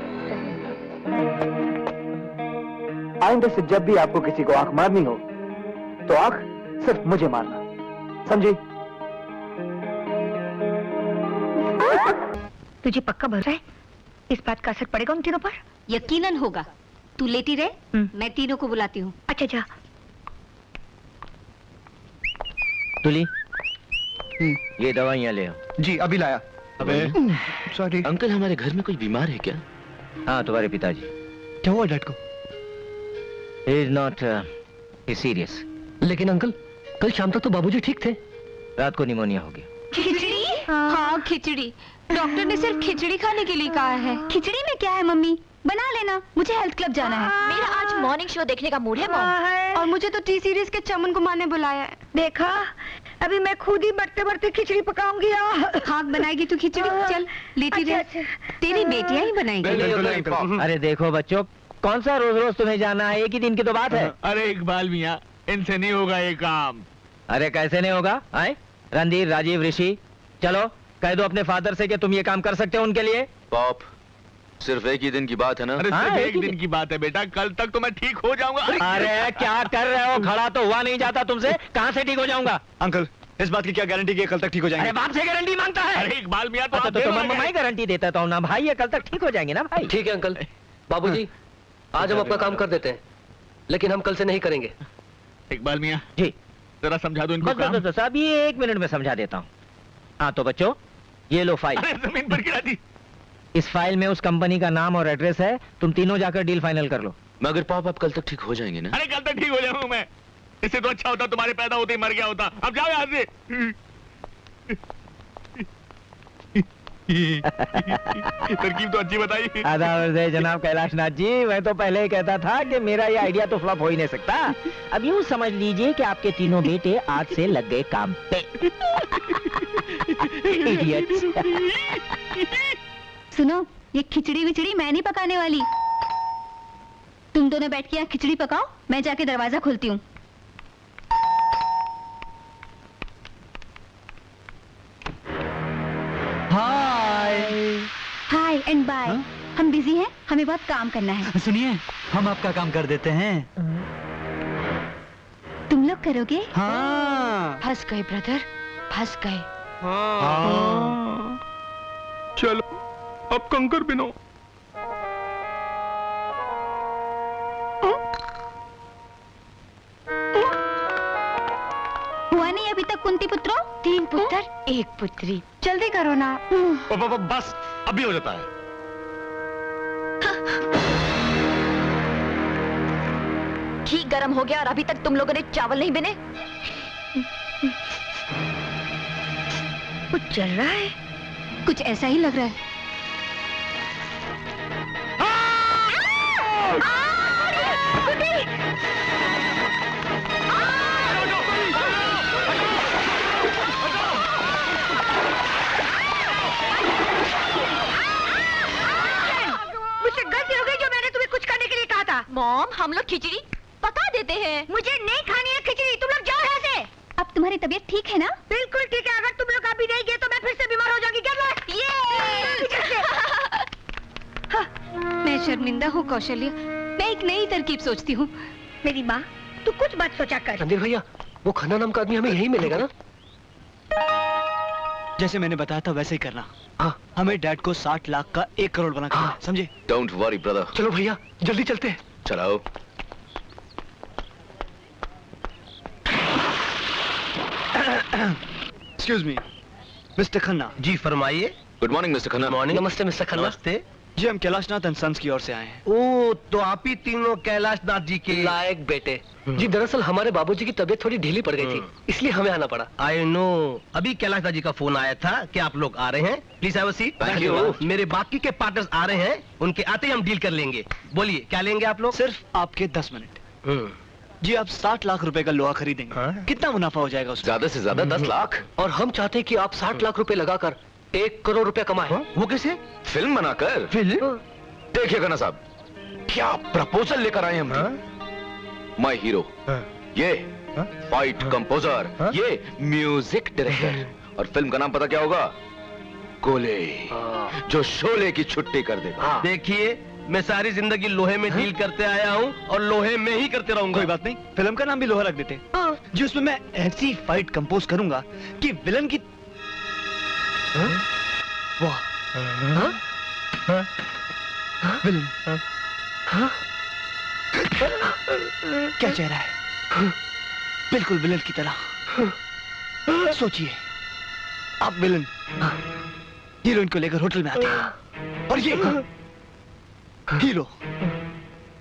C: आइंदा से जब भी आपको किसी को आंख मारनी हो तो आंख सिर्फ मुझे मारना, समझे?
D: तुझे पक्का भरोसा है इस बात का असर पड़ेगा उन तीनों पर?
G: यकीनन होगा। तू लेटी रहे, मैं तीनों को बुलाती हूँ।
D: अच्छा अच्छा।
A: तुली, ये दवाइयाँ ले आओ।
H: जी अभी लाया।
A: अबे
H: सॉरी
A: अंकल, हमारे घर में कोई बीमार है क्या? हाँ, तुम्हारे पिताजी।
H: क्या हुआ डैड को?
A: He is not serious।
C: लेकिन अंकल, कल शाम तक तो बाबूजी ठीक थे।
A: रात को निमोनिया हो गया।
G: खिचड़ी? हाँ खिचड़ी। डॉक्टर ने सिर्फ खिचड़ी खाने के लिए कहा है। खिचड़ी में क्या है मम्मी? बना लेना, मुझे हेल्थ क्लब जाना है। मेरा आज मॉर्निंग शो देखने का मूड है मॉम। और मुझे तो टी सीरीज के चमन कुमार ने बुलाया है।
D: देखा, अभी मैं खुद ही बढ़ते बढ़ते खिचड़ी पकाऊंगी।
G: हाँ बनाएगी तू खिचड़ी? चल लेती रह। तेरी बेटियां ही बनाएंगी।
A: अरे देखो बच्चों, कौन सा रोज रोज तुम्हें जाना है? एक ही दिन की तो बात है।
I: अरे इकबाल मियाँ, इनसे नहीं होगा ये काम।
A: अरे कैसे नहीं होगा? आए रणधीर, राजीव, ऋषि, चलो कह दो अपने फादर से कि तुम ये काम कर सकते हो उनके लिए।
I: पाप, सिर्फ एक ही दिन की बात है ना? अरे
A: हाँ,
I: सिर्फ
A: एक
I: एक
A: ही
I: दिन की बात है बेटा, कल तक तो मैं ठीक हो जाऊंगा।
A: अरे क्या कर रहे हो? खड़ा तो हुआ नहीं जाता तुमसे, कहाँ से ठीक हो जाऊंगा?
H: अंकल, इस बात की क्या गारंटी कि कल तक ठीक हो
A: अरे
H: जाएंगे?
A: बाप से गारंटी मांगता है?
I: अरे इकबाल मियाँ, तो
A: अच्छा,
I: आप
A: तो
I: देर हो
A: मैं
I: गए।
A: गारंटी देता हूँ ना भाई, ये कल तक ठीक हो जाएंगे ना भाई।
C: ठीक है अंकल। बाबूजी, आज हम अपना काम कर देते हैं, लेकिन हम कल से नहीं करेंगे।
I: इकबाल मियाँ,
A: जी
I: जरा समझा दो इनको काम।
A: बस अभी 1 मिनट में समझा देता हूँ। हाँ तो बच्चों, ये लो फाइल।
I: अरे जमीन पर गिरा दी।
A: इस फाइल में उस कंपनी का नाम और एड्रेस है, तुम तीनों जाकर डील फाइनल कर लो।
I: मगर पाप, आप कल तक ठीक हो जाएंगे ना? अरे कल तक ठीक हो जाऊंगा मैं। इससे तो अच्छा होता तुम्हारे पैदा होते ही मर गया होता। अब जाओ यहाँ से। तरकीब तो अच्छी बताई।
A: आदाब जनाब कैलाश नाथ जी, मैं तो पहले ही कहता था कि मेरा ये आइडिया तो फ्लॉप हो ही नहीं सकता। अब यूँ समझ लीजिए कि आपके तीनों बेटे आज से लग गए काम पे। Idiots।
G: सुनो, ये खिचड़ी विचड़ी मैं नहीं पकाने वाली। तुम दोनों बैठ के यहाँ खिचड़ी पकाओ, मैं जाके दरवाजा खोलती हूँ। हाय एंड बाय। हम बिजी हैं, हमें बहुत काम करना है।
F: सुनिए, हम आपका काम कर देते हैं।
G: तुम लोग करोगे?
F: हाँ।
G: फंस गए ब्रदर, फंस गए।
I: चलो अब कंकर बिनो।
G: हुआ नहीं अभी तक कुंती पुत्रों? 3 पुत्र 1 पुत्री। जल्दी करो ना।
I: बस अभी हो जाता है।
G: घी गरम हो गया और अभी तक तुम लोगों ने चावल नहीं बने।
D: कुछ चल रहा है।
G: कुछ ऐसा ही लग रहा है।
D: मुझसे गलती हो गई जो मैंने तुम्हें कुछ करने के लिए कहा था।
G: मॉम, हम लोग खिचड़ी पका देते हैं।
D: मुझे नहीं खानी है खिचड़ी, तुम लोग जाओ यहाँ से।
G: अब तुम्हारी तबीयत ठीक है ना?
D: बिल्कुल ठीक है। अगर तुम लोग अभी नहीं गए तो मैं फिर से बीमार हो जाऊंगी।
G: मैं शर्मिंदा हूँ कौशल्य, मैं एक नई तरकीब सोचती हूँ।
D: मेरी माँ, तू कुछ मत सोचा कर।
C: रणधीर भैया, वो खन्ना नाम का आदमी हमें यही मिलेगा ना?
F: जैसे मैंने बताया था वैसे ही करना।
C: हाँ।
F: हमें डैड को 60 लाख का 1 करोड़ बना के
C: हाँ।
F: देना, समझे?
I: Don't worry brother.
C: चलो भैया, जल्दी चलते हैं।
I: चलाओ।
H: Excuse me, mister Khanna.
C: जी फरमाइए।
I: Good morning mister Khanna.
C: Morning. नमस्ते मिस्टर खन्ना। नमस्ते।
H: जी हम कैलाशनाथ एंड सन्स की ओर से आए हैं।
C: ओ, तो आप ही तीनों कैलाशनाथ जी के लायक बेटे। जी दरअसल हमारे बाबूजी की तबीयत थोड़ी ढीली पड़ गई थी, इसलिए हमें आना पड़ा। आई नो, अभी कैलाशनाथ जी का फोन आया था कि आप लोग आ रहे हैं। Please have a seat.
I: Thank you.
C: मेरे बाकी के पार्टनर्स आ रहे हैं, उनके आते ही हम डील कर लेंगे। बोलिए क्या लेंगे आप लोग?
H: सिर्फ आपके 10 मिनट। जी आप 60 लाख रुपए का लोहा खरीदेंगे।
C: हाँ?
H: कितना मुनाफा हो जाएगा उसमें?
I: ज्यादा से ज्यादा 10 लाख।
C: और हम चाहते हैं कि आप 60 लाख रुपए लगाकर 1 करोड़ रुपए कमाएं।
H: वो कैसे?
I: फिल्म बनाकर।
H: फिल्म?
I: देखिए खन्ना साहब, क्या प्रपोजल लेकर आए हम। माय हीरो, ये फाइट कंपोजर, ये म्यूजिक डायरेक्टर, और फिल्म का नाम पता क्या होगा? गोले, जो शोले की छुट्टी कर देगा।
C: देखिए मैं सारी जिंदगी लोहे में डील करते आया हूँ और लोहे में ही करते रहूंगा।
H: कोई बात नहीं, फिल्म का नाम भी लोहा रख देते। जी उसमें मैं ऐसी फाइट कंपोज करूंगा कि विलन की वाह विलन क्या चेहरा है, बिल्कुल विलन की तरह। सोचिए आप विलन हीरोइन को लेकर होटल में आते हैं और ये हीरो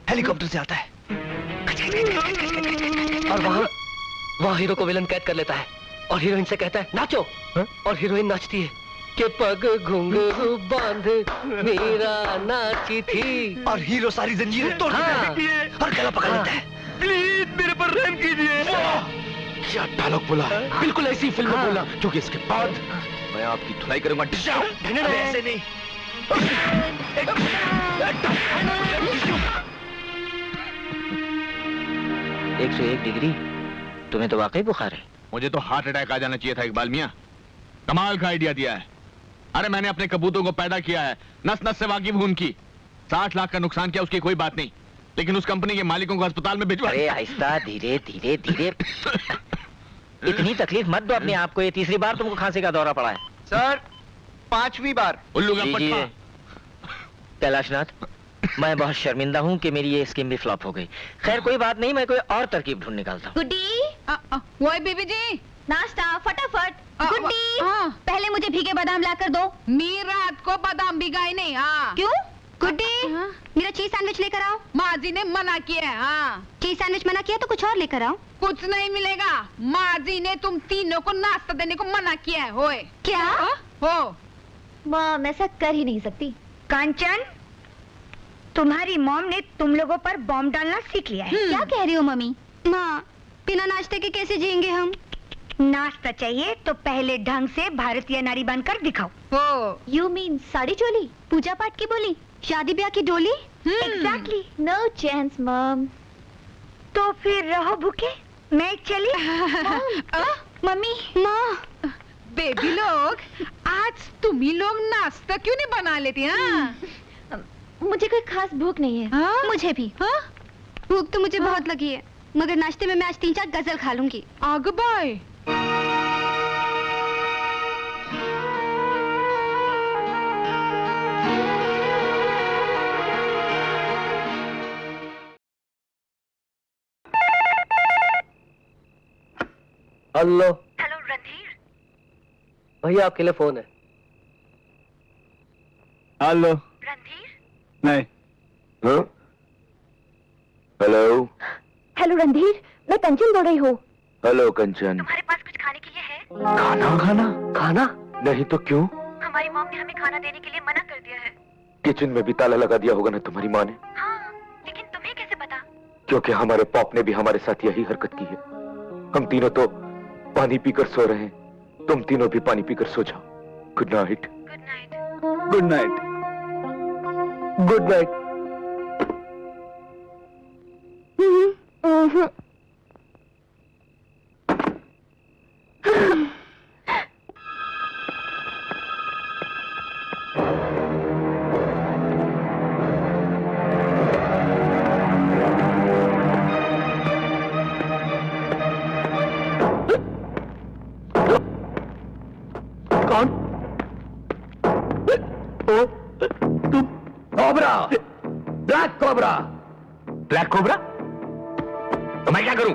H: हेलीकॉप्टर से आता है
C: और वहाँ हीरो को विलन कैद कर लेता है और हीरोइन से कहता है नाचो, और हीरोइन नाचती है कि पग घुंघरू बांध मेरा नाची थी,
H: और हीरो सारी जंजीरें तोड़ देती है और गला पकड़ लेता है। प्लीज मेरे पर रहम कीजिए।
I: क्या डायलॉग बोला, बिल्कुल ऐसी फिल्म बोला, क्योंकि इसके बाद मैं आपकी धुलाई करूंगा।
H: ऐसे नहीं।
J: 101 डिग्री, तुम्हें तो वाकई बुखार है।
A: मुझे तो हार्ट अटैक आ जाना चाहिए था इकबाल मियां। कमाल का आइडिया दिया है। अरे मैंने अपने कबूतरों को पैदा किया है, नस नस से वाकिफ हूं उनकी। 60 लाख का नुकसान किया उसकी कोई बात नहीं, लेकिन उस कंपनी के मालिकों को अस्पताल में भिजवा।
J: अरे आहिस्ता, धीरे धीरे धीरे। इतनी तकलीफ मत दो अपने आप को, ये तीसरी बार तुमको खांसी का दौरा पड़ा है।
H: सर 5वीं बार।
A: उल्लू का
J: लीजिए।
A: पट्टा।
J: कैलाशनाथ, मैं बहुत शर्मिंदा हूँ कि मेरी ये स्कीम भी फ्लॉप हो गई। खैर कोई बात नहीं, मैं कोई और तरकीब ढूंढ निकालता हूँ।
G: गुड्डी,
E: वो बीबी जी
G: नाश्ता फटाफट। गुड्डी,
E: हाँ।
G: पहले मुझे भीगे बादाम ला कर दो।
E: मी रात को बादाम भिगाई नहीं। हाँ
G: क्यों? गुड्डी, मेरा चीज सैंडविच लेकर आओ।
E: माँ जी ने मना किया है। हाँ
G: चीज सैंडविच मना किया तो कुछ और लेकर आओ।
E: कुछ नहीं मिलेगा, माँ जी ने तुम तीनों को नाश्ता देने को मना किया है। होए
G: क्या?
E: हो
G: मैं ऐसा कर ही नहीं सकती।
D: कांचन, तुम्हारी मॉम ने तुम लोगों पर बॉम्ब डालना सीख लिया है।
G: क्या कह रही हो मम्मी? माँ, बिना नाश्ते के कैसे जिएंगे हम?
D: नाश्ता चाहिए तो पहले ढंग से भारतीय नारी बनकर दिखाओ।
E: हो
G: यू मीन साड़ी चोली, पूजा पाठ की बोली, शादी ब्याह की डोली?
D: एग्जैक्टली।
G: No chance mom.
D: तो फिर रहो भूखे, मैं चली।
G: मम्मी, माँ,
E: बेबी लोग, आज तुम ही लोग नाश्ता क्यों नहीं बना लेती? हाँ
G: मुझे कोई खास भूख नहीं है।
E: हाँ?
G: मुझे भी।
E: हाँ?
G: भूख तो मुझे बहुत लगी है, मगर नाश्ते में मैं आज 3-4 गजल खा लूंगी।
E: आग बाय।
C: हेलो
D: हेलो रणधीर,
C: भैया आपके लिए फोन है।
A: हेलो।
D: रणधीर।
A: नहीं।
I: हेलो।
D: हेलो रणधीर, मैं कंचन बोल रही हूँ।
I: हेलो कंचन।
D: तुम्हारे पास कुछ खाने के लिए है?
I: खाना?
C: खाना?
I: नहीं तो क्यों?
D: हमारी मॉम ने हमें खाना देने के लिए मना कर दिया है।
I: किचन में भी ताला लगा दिया होगा ना तुम्हारी माँ ने।
D: हाँ, लेकिन तुम्हें कैसे पता?
I: क्योंकि हमारे पॉप ने भी हमारे साथ यही हरकत की है। हम तीनों तो पानी पीकर सो रहे हैं, तुम तीनों भी पानी पीकर सो जाओ। Good night.
D: Good night.
A: Good night.
C: Good night. कौन? तुम? Cobra, black cobra.
A: Black cobra? तो मैं क्या करूं?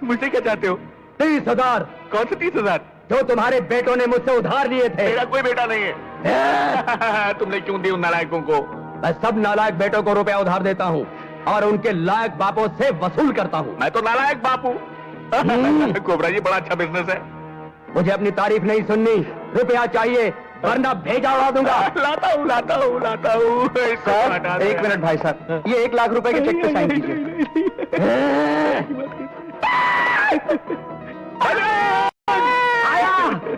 A: मुझसे क्या चाहते हो?
F: 30,000
A: कौन से 30,000?
F: जो तुम्हारे बेटों ने मुझसे उधार लिए थे।
A: मेरा कोई बेटा नहीं है। तुमने क्यों दी उन नालायकों को?
F: मैं सब नालायक बेटों को रुपया उधार देता हूँ और उनके लायक बापों से वसूल करता हूँ।
A: मैं तो नालायक बाप हूँ। कोबरा जी बड़ा अच्छा बिजनेस है।
F: मुझे अपनी तारीफ नहीं सुननी, रुपया चाहिए वरना भेजा उड़ा दूंगा।
A: लाता हूँ लाता हूँ लाता हूँ।
F: सर, 1 मिनट भाई साहब, ये 1 लाख रुपए के चेक पे साइन कीजिए।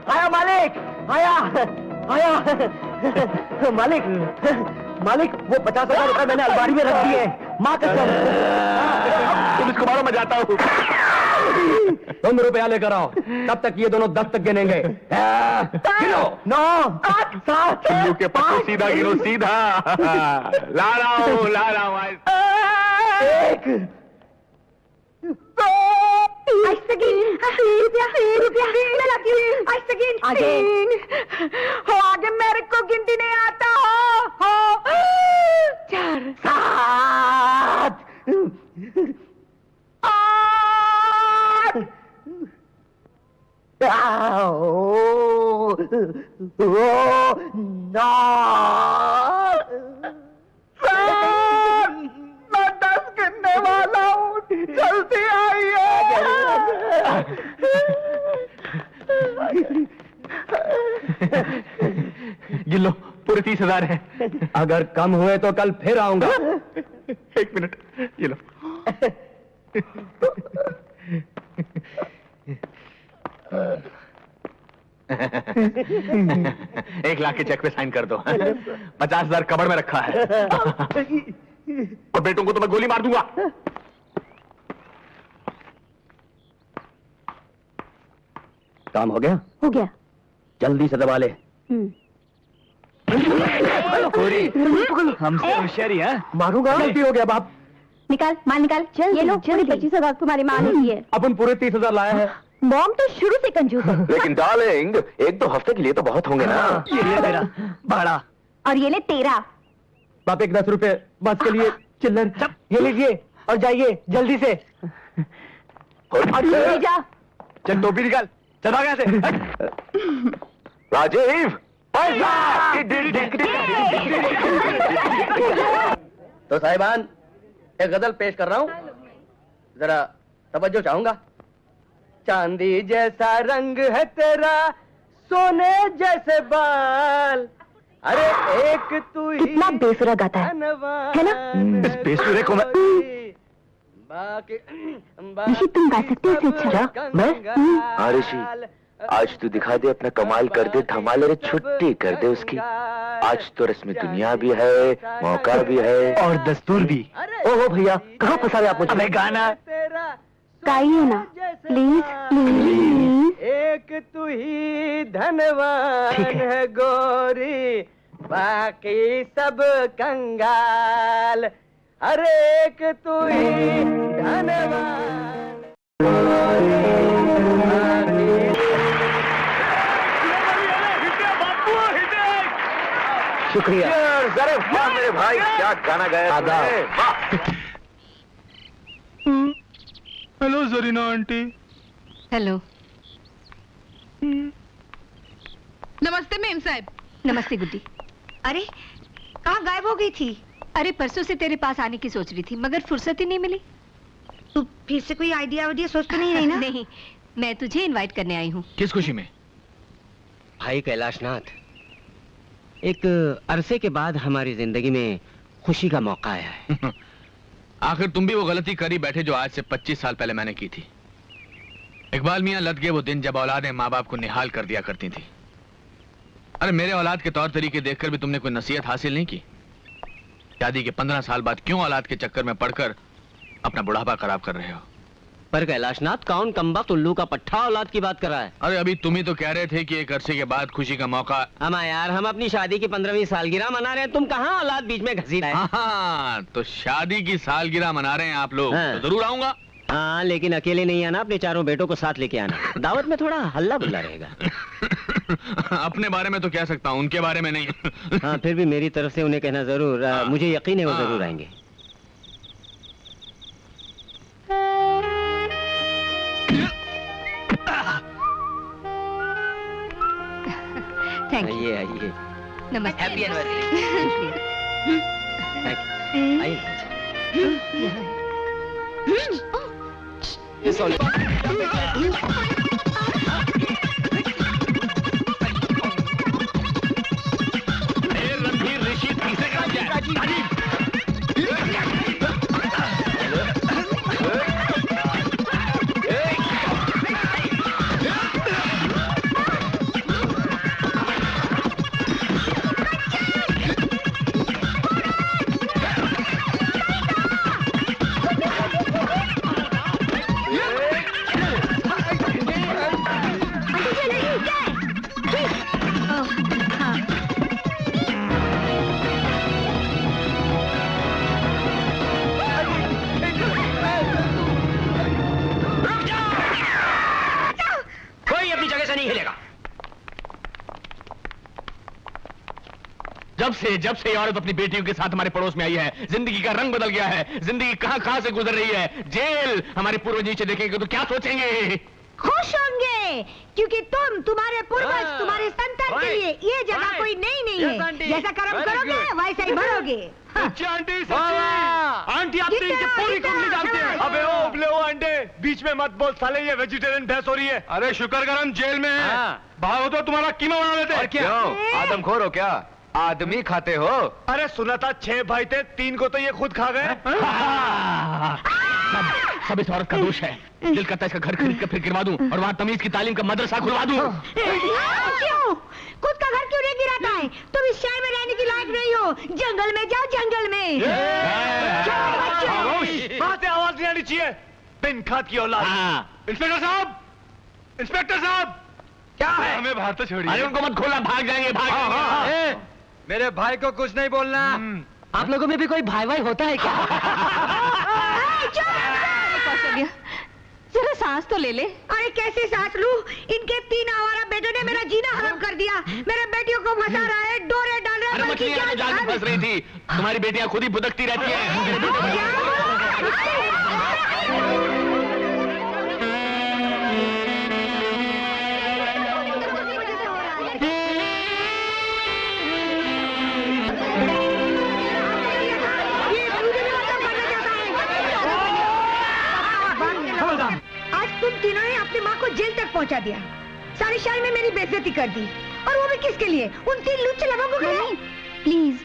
F: आया मालिक, आया मालिक, मालिक वो 50,000 रुपए मैंने अलमारी में रख दिए। माँ कसम।
A: तुम इसको मारो, मैं जाता हूँ।
F: तुम रुपया लेकर आओ, तब तक ये दोनों 10 तक गिनेंगे। गिनो। 9 8 7
A: चुल्लू के पत्तों सीधा गिनो, सीधा। ला रहा हूँ
F: 1
E: आगे मेरे को गिनती नहीं आता हो। 4
F: 7
E: मैं 10 गिनने वाला हूँ, जल्दी आइए।
A: गिन लो, पूरे 30,000 है।
F: अगर कम हुए तो कल फिर आऊंगा।
A: 1 मिनट, ये लो। 1 लाख के चेक पे साइन कर दो। 50,000 कबड़ में रखा है। और बेटों को तो मैं गोली मार दूंगा।
F: काम हो गया?
D: हो गया।
F: जल्दी से दबा ले।
A: हमसे होशियारी है।
F: मारूंगा। गलती हो गया बाप।
D: निकाल, माल निकाल। चल ये लो, पूरी 25,000 तुम्हारी माँ ने दी है।
F: अपन पूरे 30,000 लाए हैं।
D: मॉम तो शुरू से कंजूस है।
I: लेकिन डार्लिंग, 1-2 हफ्ते के लिए तो बहुत होंगे ना।
F: ये ले मेरा भाड़ा।
D: और ये ले तेरा।
F: बाप 10 रुपए बस के लिए चिल्लर। ये लीजिए और जाइए जल्दी से।
D: ले जा।
A: चल टोपी निकाल, चल भाग यहाँ से।
I: राजीव,
F: तो साहिबान, एक गजल पेश कर रहा हूँ, जरा तवज्जो चाहूंगा। चांदी जैसा रंग है तेरा, सोने जैसे बाल, अरे एक तू ही
D: कितना बेसुरा गाता है ना?
A: इस बेसुरे को मैं
D: ऋषि, तुम गा सकते हो इससे अच्छा?
F: मैं?
I: हाँ ऋषि, आज तू दिखा दे, अपना कमाल कर दे, धमाल, अरे छुट्टी कर दे उसकी। आज तो रस्म दुनिया भी है, मौका भी है
A: और दस्तूर भी।
F: ओहो भैया, कहाँ फंसा रहे आप मुझे?
A: अबे गाना
D: गाइए ना प्लीज प्लीज।
F: एक तू ही धनवान है गोरी, बाकी सब कंगाल, अरे एक तू ही धनवान। शुक्रिया।
I: अरे वाह मेरे भाई, क्या गाना गाया तुमने।
A: Hello Zarina aunty.
G: हेलो।
E: नमस्ते मेम साहब।
G: नमस्ते गुड्डी। अरे कहाँ गायब हो गई थी? अरे परसों से तेरे पास आने की सोच रही थी मगर फुर्सत ही नहीं मिली।
D: तू फिर से कोई आइडिया सोच तो नहीं रही ना?
G: नहीं, मैं तुझे इनवाइट करने आई हूँ।
A: किस खुशी में?
B: भाई कैलाशनाथ, एक अरसे के बाद हमारी जिंदगी में खुशी का मौका आया है।
A: आखिर तुम भी वो गलती करी बैठे जो आज से 25 साल पहले मैंने की थी। इकबाल मियां लद गए वो दिन जब औलादें माँ बाप को निहाल कर दिया करती थी। अरे मेरे औलाद के तौर तरीके देखकर भी तुमने कोई नसीहत हासिल नहीं की। शादी के 15 साल बाद क्यों औलाद के चक्कर में पड़कर अपना बुढ़ापा खराब कर रहे हो?
B: पर कैलाशनाथ, कौन कमबख्त उल्लू का पट्टा औलाद की बात कर रहा है?
A: अरे अभी तुम ही तो कह रहे थे कि एक अरसे के बाद खुशी का मौका।
B: अमा यार, हम अपनी शादी की 15वीं सालगिरह मना रहे हैं, तुम कहाँ औलाद बीच में घसीट रहे?
A: हाँ, तो शादी की सालगिरह मना रहे हैं आप लोग।
B: हाँ।
A: तो जरूर आऊंगा।
B: हाँ, लेकिन अकेले नहीं आना, अपने चारों बेटों को साथ लेके आना। दावत में थोड़ा हल्ला बुल्ला रहेगा।
A: अपने बारे में तो कह सकता हूँ, उनके बारे में नहीं।
B: हाँ, फिर भी मेरी तरफ से उन्हें कहना जरूर। मुझे यकीन है वो जरूर आएंगे।
J: आइए आइए।
G: नमस्ते।
J: Happy anniversary. आइए।
A: रणधीर ऋषि तीसरे क्रम जाए। जब से ये औरत अपनी बेटियों के साथ हमारे पड़ोस में आई है, जिंदगी का रंग बदल गया है। जिंदगी कहां से गुजर रही है। जेल। हमारे पूर्वज नीचे देखेंगे तो क्या सोचेंगे?
D: खुश होंगे, क्योंकि तुम्हारे पूर्वज, तुम्हारे संतान के लिए ये जगह कोई नहीं है। जैसा कर्म करोगे वैसा ही भरोगे।
A: आंटी आप तो इनकी पूरी कुंडली जानते हैं।
K: अबे ओ उबले ओ अंडे, बीच में मत बोल साले, ये वेजिटेरियन बहस हो रही है। अरे शुक्र कर हम जेल में हैं। भागो तो तुम्हारा कीमा बना लेते।
I: क्या आदमखोर हो क्या? आदमी खाते हो?
K: अरे सुना था 6 भाई थे, 3 को तो ये खुद खा गए।
A: सब इस औरत का दोष है। दिल करता है इसका घर खरीद कर फिर गिरवा दूं और वहाँ तमीज की तालीम का मदरसा खुलवा दूं।
D: क्यों? खुद का घर क्यों नहीं गिराता है? तुम इस शहर में रहने की लायक नहीं हो। जंगल में जाओ, जंगल में।
K: वहाँ से आवाज नहीं आनी चाहिए। बिन खाद की औलाद। इंस्पेक्टर साहब, इंस्पेक्टर साहब,
A: क्या है?
K: हमें बाहर तो छोड़िए।
A: अरे उनको मत खोलना, भाग जाएंगे, भाग जाएंगे।
K: मेरे भाई को कुछ नहीं बोलना।
B: आप लोगों में भी कोई भाई भाई होता है क्या?
G: कौशल्या, जरा सांस तो ले ले।
D: अरे कैसे सांस लूं? इनके 3 आवारा बेटों ने मेरा जीना हराम कर दिया। मेरे बेटियों को फंसा रहा है, डोरे डाल रहा है।
A: अरे मछलियां तो जाल में फंस रही थी। तुम्हारी बेटियां खुद ही भुदकती रहती हैं।
D: तुम तीनों ने अपनी माँ को जेल तक पहुँचा दिया। सारे शहर में मेरी बेइज्जती कर दी, और वो भी किसके लिए? उन 3 लुच्चे लोगों के लिए।
G: प्लीज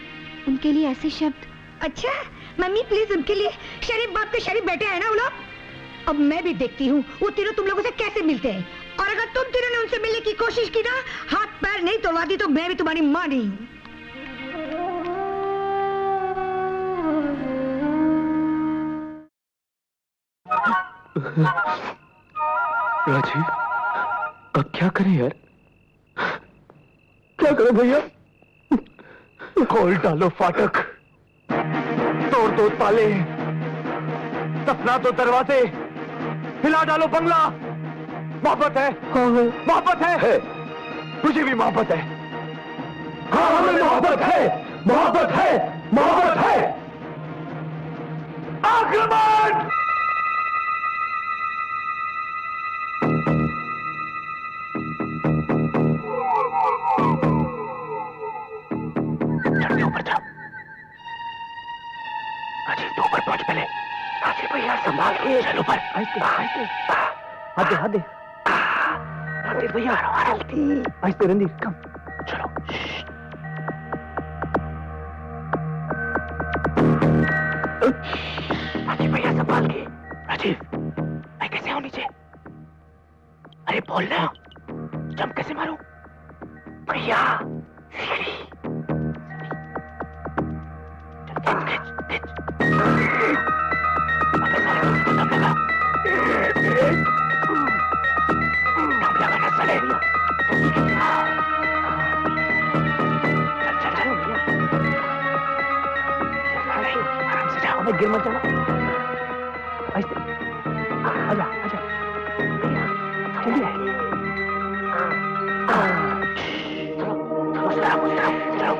G: उनके लिए ऐसे शब्द।
D: अच्छा मम्मी प्लीज, उनके लिए। शरीफ बाप के शरीफ बेटे हैं ना वो लोग। अब मैं भी देखती हूँ वो तीनों तुम लोगों से कैसे मिलते हैं। और अगर तुम तीनों ने उनसे मिलने की कोशिश की ना, हाथ पैर नहीं तोड़वा दी तो मैं भी तुम्हारी माँ नहीं हूँ।
C: राजीव, अब क्या करें यार? क्या करो भैया? खोल डालो फाटक, तोड़ दो ताले, दफना दो दरवाजे, हिला डालो बंगला। मोहब्बत है, मोहब्बत है, मुझे भी मोहब्बत है। हाँ हमें मोहब्बत है, मोहब्बत है, मोहब्बत है। आक्रमण! ऊपर जाओ। राजीव तू ऊपर पहुंच पहले। राजीव भैया संभाल के चलो ऊपर। हाथ दे, हाथ दे। राजीव भैया आहिस्ते, रणधीर कम चलो। राजीव भैया संभाल के। राजीव मैं कैसे आऊं नीचे? अरे बोलना, जंप कैसे मारूं? भैया सीढ़ी। गिर मत जाना। आजा आजा जल्दी है। चलो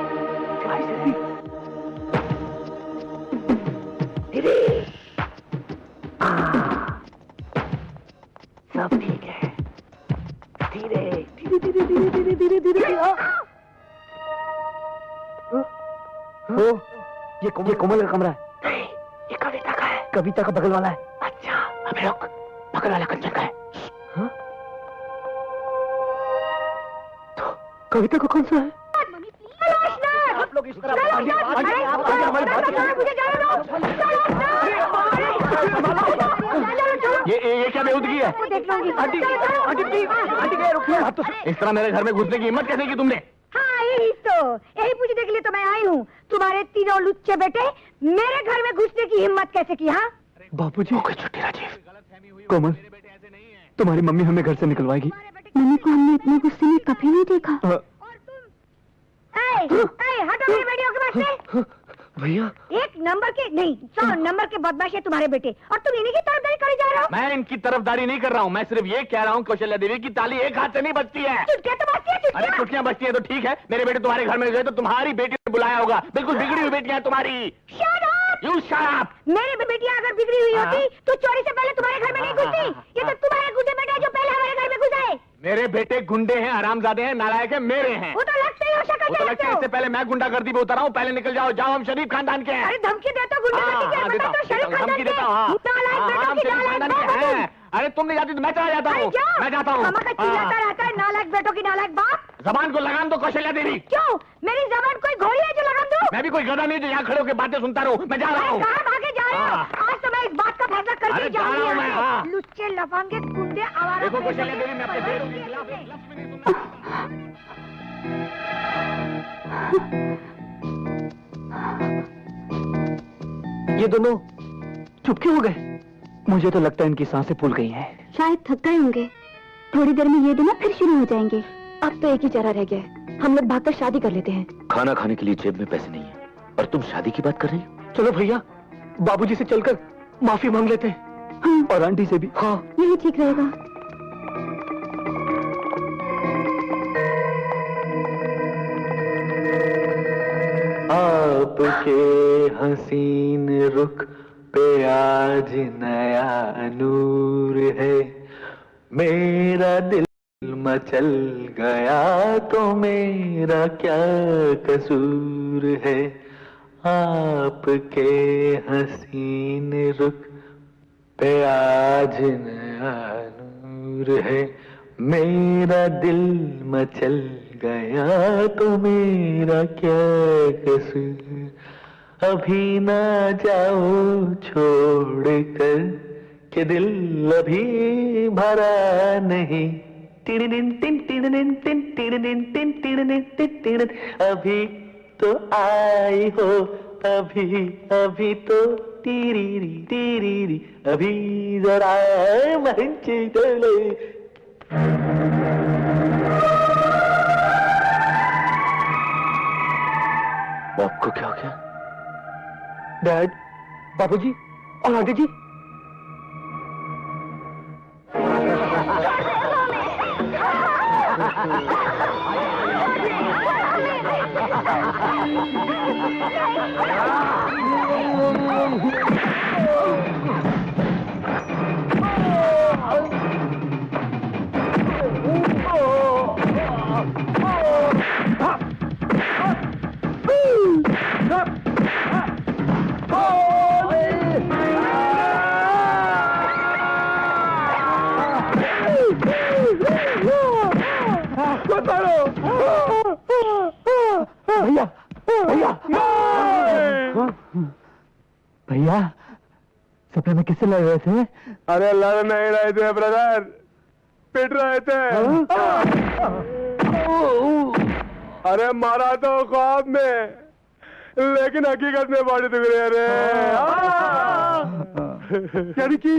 C: धीरे। सब ठीक है। धीरे धीरे धीरे धीरे धीरे धीरे धीरे। ये कोमल का कमरा है। नहीं, ये कविता का है। कविता का बगल वाला है। अच्छा, अबे रुक, बगल वाला कंचन का है। हाँ? तो कविता को कौन सा है? आप लोग इस तरह ये क्या बेहूदगी है? आंटी रुकिए। आप तो इस तरह मेरे घर में घुसने की हिम्मत कैसे की तुमने?
D: हाँ यही पूछने के लिए तो मैं आई हूँ। तुम्हारे तीनों लुच्चे बेटे मेरे घर में घुसने की हिम्मत कैसे की? हाँ
C: बाबूजी, छुट्टी राजीव। कोमल, तुम्हारी मम्मी हमें घर से निकलवाएगी।
G: मम्मी को हमने इतने गुस्से में कभी नहीं देखा।
D: हटो मेरी बेटियों के पास से।
C: भैया,
D: 1 नंबर के नहीं 100 नंबर के बदमाश है तुम्हारे बेटे, और तुम इन्हीं की तरफदारी करे जा रहे हो।
A: मैं इनकी तरफदारी नहीं कर रहा हूँ, मैं सिर्फ ये कह रहा हूँ कौशल्या देवी की ताली एक हाथ से नहीं बजती है।
D: चुटकियां तो बजती है।
A: अरे चुटकियां बजती है तो ठीक है, मेरे बेटे तुम्हारे घर में गए तो तुम्हारी बेटी ने बुलाया होगा। बिल्कुल बिगड़ी हुई बेटियां तुम्हारी। You shut up!
D: मेरी बेटियां अगर बिगड़ी हुई होती तो चोरी से पहले तुम्हारे घर में नहीं घुसती। ये तो तुम्हारे गुंडे बेटे जो पहले हमारे घर में घुसे।
A: मेरे बेटे गुंडे हैं, हरामजादे हैं, नालायक हैं, मेरे हैं।
D: वो तो लगता ही हो शक्ल
A: वो तो लगता है, इससे पहले मैं गुंडागर्दी पे उतर हूँ। पहले निकल जाओ, जाओ, हम शरीफ खानदान के हैं।
D: अरे धमकी देता हूँ,
A: धमकी देता हूँ। हम शरीफ खानदान के हैं। अरे तुम नहीं जाती तो मैं चला जाता हूँ। मैं जाता हूँ।
D: चिल्लाता रहता है नालायक बेटों की नालायक बाप।
A: जबान को लगाम दो कौशल्या देवी।
D: क्यों? मेरी जबान कोई घोड़ी है जो लगाम दो?
A: मैं भी कोई गधा नहीं जो यहाँ खड़े होकर बातें सुनता रहूँ। मैं जा रहा हूँ।
D: आगे जा रहा हूँ। आज तो मैं इस बात का फैसला करके जाऊंगी। लुच्चे लफंगे गुंडे आवारा।
A: देखो कौशल्या देवी, मैं अपने बेटों के खिलाफ एक लफ्ज़ भी नहीं सुनता।
C: ये दोनों चुप क्यों हो गए? मुझे तो लगता है इनकी सांसें फूल गई हैं।
G: शायद थक गए होंगे। थोड़ी देर में ये दोनों फिर शुरू हो जाएंगे। अब तो एक ही चारा रह गया है, हम लोग भागकर शादी कर लेते हैं।
I: खाना खाने के लिए जेब में पैसे नहीं है और तुम शादी की बात कर रही हो?
C: चलो भैया, बाबूजी से चलकर माफी मांग लेते हैं।
G: हाँ।
C: और आंटी से भी। हाँ,
G: यही ठीक रहेगा।
C: आपके हसीन रुख पे आज नया नूर है। मेरा दिल मचल गया तो मेरा क्या कसूर है। आपके हसीन रुख पे आज नया नूर है। मेरा दिल मचल गया तो मेरा क्या कसूर। अभी ना जाओ छोड़कर कि दिल अभी भरा नहीं। अभी तो आई हो, अभी तो टीरी अभी जरा मंच चले।
I: आपको क्या हो गया?
C: डैड, बाबूजी और आंटी जी। भैया भैया भैया, सपने में किससे लड़ रहे थे?
K: अरे लड़ नहीं रहे थे ब्रदर, पिट रहे थे। अरे मारा तो ख्वाब में, लेकिन हकीकत में बॉडी दिख रही है रे। यानी कि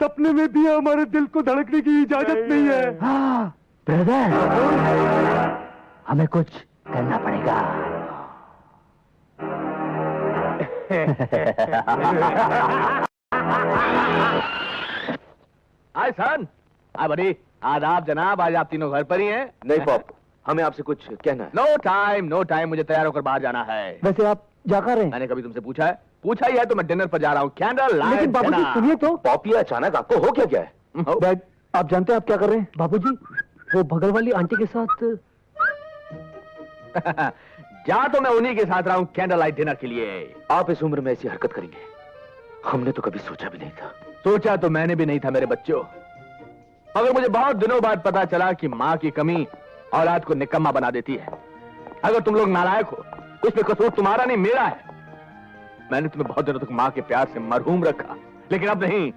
K: सपने में भी हमारे दिल को धड़कने की इजाजत नहीं है।
C: ब्रदर, हमें कुछ करना पड़ेगा।
A: हाय सन, हाय बड़ी, आदाब जनाब। आज आप तीनों घर पर ही हैं?
I: नहीं पॉप, हमें आपसे कुछ कहना है।
A: नो टाइम, मुझे तैयार होकर बाहर जाना है।
C: वैसे आप जा कर रहे हैं?
A: मैंने कभी तुमसे पूछा है? पूछा ही है तो मैं डिनर पर जा रहा हूँ। Candle light.
C: लेकिन बाबूजी सुनिए तो।
I: पॉप, ये अचानक आपको हो क्या है?
C: डैड, आप जानते हैं आप क्या कर रहे हैं? बाबूजी, वो बगल वाली आंटी के साथ
A: जा तो मैं उन्हीं के साथ रहा हूं कैंडल लाइट डिनर के लिए।
I: आप इस उम्र में ऐसी हरकत करेंगे, हमने तो कभी सोचा भी नहीं था।
A: सोचा तो मैंने भी नहीं था मेरे बच्चों, मगर मुझे बहुत दिनों बाद पता चला कि मां की कमी औलाद को निकम्मा बना देती है। अगर तुम लोग नालायक हो, उसमें कसूर तुम्हारा नहीं मेरा है। मैंने तुम्हें बहुत दिनों तक मां के प्यार से मरहूम रखा, लेकिन अब नहीं,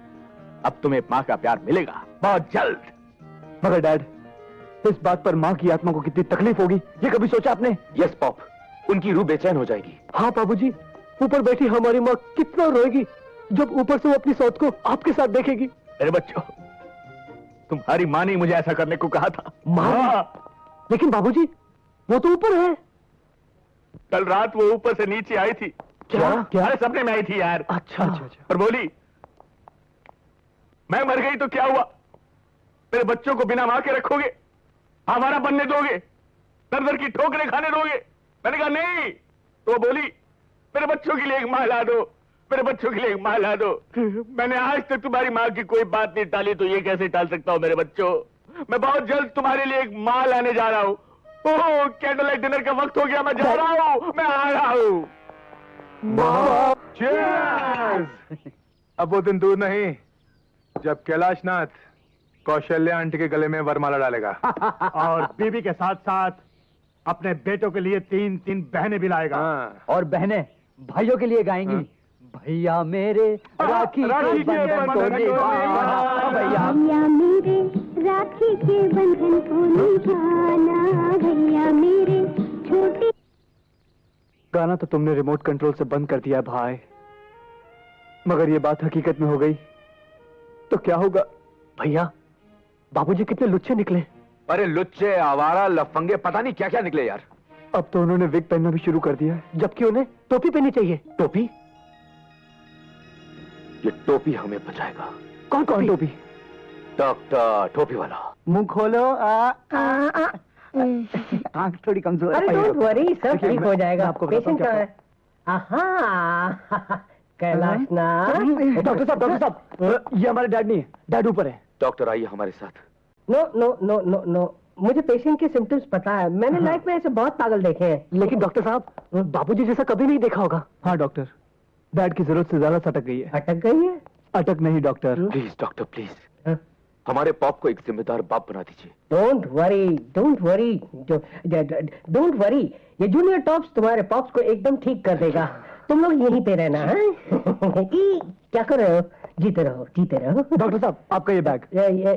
A: अब तुम्हें मां का प्यार मिलेगा बहुत जल्द।
K: मगर डैड, इस बात पर मां की आत्मा को कितनी तकलीफ होगी, ये कभी सोचा आपने?
I: यस पॉप, उनकी रूह बेचैन हो जाएगी।
C: हाँ बाबूजी, ऊपर बैठी हमारी माँ कितना रोएगी जब ऊपर से वो अपनी सौत को आपके साथ देखेगी।
A: मेरे बच्चों, तुम्हारी मां ने मुझे ऐसा करने को कहा था।
C: माँ? लेकिन बाबूजी, वो तो ऊपर है।
A: कल रात वो ऊपर से नीचे आई थी।
C: क्या?
A: अरे सपने में आई थी यार।
C: अच्छा।
A: और बोली, मैं मर गई तो क्या हुआ, मेरे बच्चों को बिना मां के रखोगे, हमारा बनने दोगे, दर दर की ठोकरें खाने दोगे? मैंने कहा नहीं। तो वो बोली, मेरे बच्चों के लिए एक मां ला दो, मेरे बच्चों के लिए एक मां ला दो। मैंने आज तक तुम्हारी मां की कोई बात नहीं टाली, तो ये कैसे टाल सकता हूं मेरे बच्चों? मैं बहुत जल्द तुम्हारे लिए एक मां लाने जा रहा हूं। ओह, कैंडल लाइट डिनर का वक्त हो गया, मैं जा रहा हूं, मैं आ रहा हूं।
K: Cheers! अब वो दिन दूर नहीं जब कैलाशनाथ कौशल्या आंटी के गले में वरमाला डालेगा और बीबी के साथ साथ अपने बेटों के लिए 3-3 बहनें भी लाएगा।
F: और बहनें भाइयों के लिए गाएंगी। भैया मेरे राखी के बंधन को निभाना, भैया
D: मेरे राखी के बंधन को निभाना, भैया मेरे छोटे।
K: गाना तो तुमने रिमोट कंट्रोल से बंद कर दिया भाई, मगर ये बात हकीकत में हो गई तो क्या होगा?
C: भैया, बाबूजी कितने लुच्चे निकले।
I: अरे लुच्चे, आवारा, लफंगे, पता नहीं क्या क्या निकले यार।
K: अब तो उन्होंने विग पहनना भी शुरू कर दिया है,
C: जबकि उन्हें टोपी पहननी चाहिए। टोपी?
I: ये टोपी हमें बचाएगा।
C: कौन टोपी?
I: डॉक्टर टोपी वाला।
F: मुंह खोलो। आंख थोड़ी कमजोर है।
B: अरे डोंट वरी, सब ठीक हो जाएगा।
K: आपको
B: पेशेंट कहाँ है? आहा, कैलाशनाथ।
C: डॉक्टर साहब, ये हमारे डैड नहीं है, डैड ऊपर है।
I: डॉक्टर आइए हमारे साथ।
B: No no no no no, मुझे पेशेंट के सिम्टम्स पता है। मैंने लाइफ में ऐसे बहुत पागल देखे हैं।
C: लेकिन डॉक्टर साहब, बाबूजी जैसा कभी नहीं देखा होगा।
K: हाँ डॉक्टर, डैड की जरूरत से ज्यादा सटक गई है।
B: अटक गई है?
K: अटक नहीं डॉक्टर।
I: प्लीज डॉक्टर प्लीज, हमारे पॉप को एक जिम्मेदार बाप बना दीजिए।
B: Don't worry, don't worry, don't worry. ये जूनियर टॉप्स तुम्हारे पॉप्स को एकदम ठीक कर देगा। तुम लोग यहीं पे रहना है। क्या कर रहे हो? जीते रहो, जीते रहो।
K: डॉक्टर साहब, आपका ये बैग।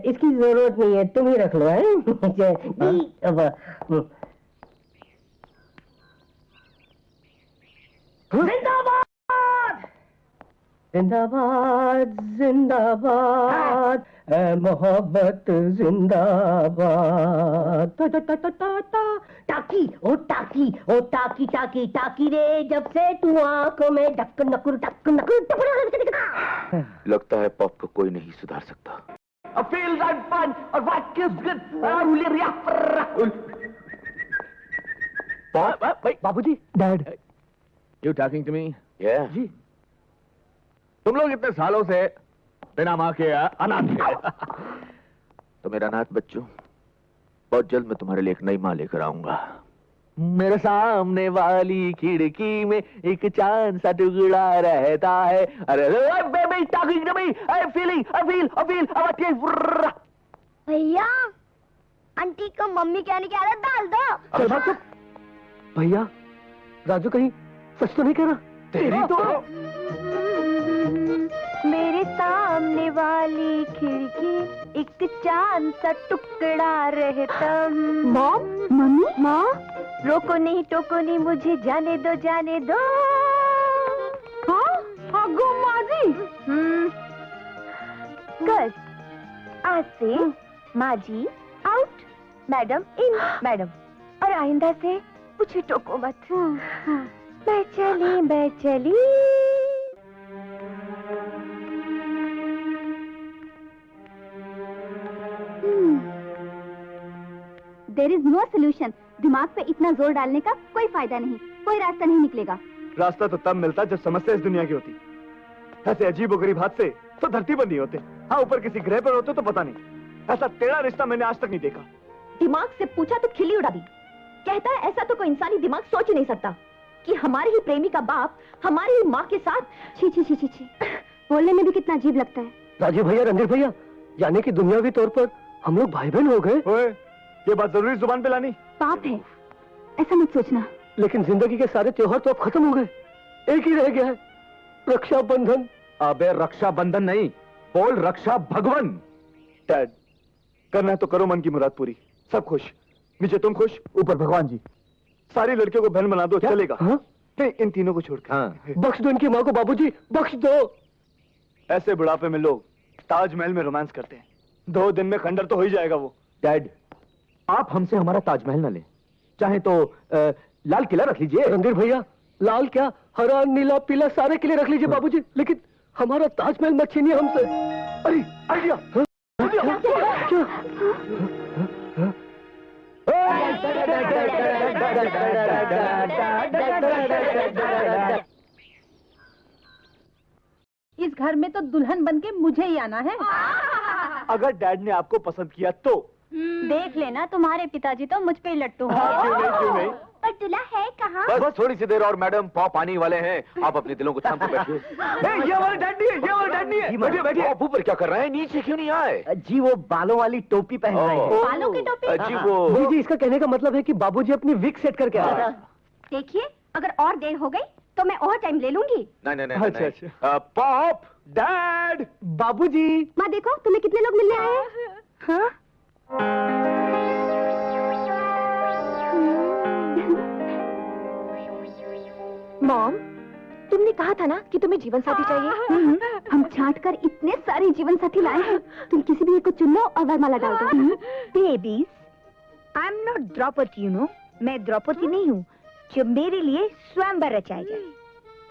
B: इसकी जरूरत नहीं है, तुम ही रख लो। है जिंदाबाद, जिंदाबाद, जिंदाबाद, मोहब्बत जिंदाबाद। टाकी, ओ टाकी, ओ टाकी, टाकी, टाकी रे, जब से तू आंखों में डक नकुर डक नकुर।
I: लगता है पॉप को कोई नहीं सुधार सकता।
C: बाबूजी, dad.
A: You talking to me?
I: जी।
A: तुम लोग इतने सालों से बिना मां के अनाथ थे।
I: तो मेरा अनाथ बच्चों, बहुत जल्द मैं तुम्हारे लिए एक नई मां लेकर आऊंगा।
A: मेरे सामने वाली खिड़की में एक चांद सा टुकड़ा रहता है। अरे baby talking to me, I feeling, I feel.
D: भैया, आंटी को मम्मी कहने की आदत डाल दो।
C: भैया, राजू कहीं सच तो नहीं कह रहा?
I: तेरी तो
D: मेरे सामने वाली खिड़की एक चांद सा टुकड़ा रहता। मॉम, मम्मी, माँ, रोको नहीं टोको नहीं, मुझे जाने दो, जाने दो। हाँ, अगो माजी। कर, आज से माजी आउट, मैडम इन, मैडम। और आइंदा से मुझे टोको मत। मैं चली, मैं चली।
G: There is no solution. दिमाग पे इतना जोर डालने का कोई फायदा नहीं, कोई रास्ता नहीं निकलेगा।
K: रास्ता तो तब मिलता जब समस्या इस दुनिया की होती। ऐसे अजीब गरीब हादसे तो धरती पर नहीं होते। हाँ, ऊपर किसी ग्रह पर होते तो पता नहीं। ऐसा टेढ़ा रिश्ता मैंने आज तक नहीं देखा।
G: दिमाग से पूछा तो खिल्ली उड़ा दी।
D: कहता है ऐसा तो कोई इंसानी दिमाग सोच ही नहीं सकता कि हमारे ही प्रेमी का बाप हमारी ही माँ के साथ। छी छी छी छी छी, बोलने में भी कितना अजीब लगता है।
C: राजीव भैया, रणधीर भैया, यानी कि दुनियावी तौर पर हम लोग भाई बहन हो गए।
K: ओए, ये बात जरूरी जुबान पे लानी?
D: पाप है, ऐसा मत सोचना।
C: लेकिन जिंदगी के सारे त्योहार तो अब खत्म हो गए, एक ही रह गया है, रक्षाबंधन।
A: अबे रक्षाबंधन नहीं, बोल रक्षा भगवन।
K: डैड, करना है तो करो मन की मुराद पूरी, सब खुश, नीचे तुम खुश, ऊपर भगवान जी। सारी लड़कियों को बहन बना दो, चलेगा? हाँ? नहीं, इन तीनों को छोड़कर।
A: हाँ।
C: बख्श दो इनकी माँ को बाबूजी, बख्श दो।
K: ऐसे बुढ़ापे में लोग ताजमहल में रोमांस करते हैं, 2 दिन में खंडर तो हो ही जाएगा वो।
A: डैड, आप हमसे हमारा ताजमहल न ले, चाहे तो लाल किला रख लीजिए।
C: रणधीर भैया, लाल क्या, हरा नीला पीला सारे किले रख लीजिए बाबूजी, लेकिन हमारा ताजमहल मत छीनिए हमसे।
K: अरे आइडिया!
E: इस घर में तो दुल्हन बनके मुझे ही आना है।
K: अगर डैड ने आपको पसंद किया तो
D: देख लेना, तुम्हारे पिताजी तो मुझ पे लट्टू हैं।
K: हाँ, क्यों नहीं, क्यों नहीं?
D: पर दूल्हा है कहाँ?
I: बस थोड़ी सी देर और मैडम, पॉप आने वाले हैं। आप अपने दिलों को थाम के बैठिए।
K: ये वाला डैड नहीं है, ये वाला डैड नहीं है। बैठिए बैठिए।
I: आप ऊपर क्या कर रहे हैं, नीचे क्यों नहीं आए?
B: जी वो बालों वाली टोपी पहन रहे हैं।
D: बालों की टोपी?
I: जी वो
C: जी जी, इसका कहने का मतलब है कि बाबूजी अपनी विग सेट करके आ रहे हैं।
D: देखिए, अगर और देर हो गई तो मैं और टाइम ले लूंगी।
I: नहीं नहीं नहीं,
K: अच्छा,
I: नहीं। पॉप, डैड,
C: बाबूजी।
D: माँ देखो, तुम्हें कितने लोग मिलने आए हैं? हाँ? मॉम, तुमने कहा था ना कि तुम्हें जीवन साथी चाहिए। हम छांट कर इतने सारे जीवन साथी लाए हैं, तुम किसी भी एक को चुन लो और वरमाला डाल दो। Babies, I am not Draupadi, you know. मैं द्रौपदी नहीं हूँ जो मेरे लिए स्वयंवर रचाएगा।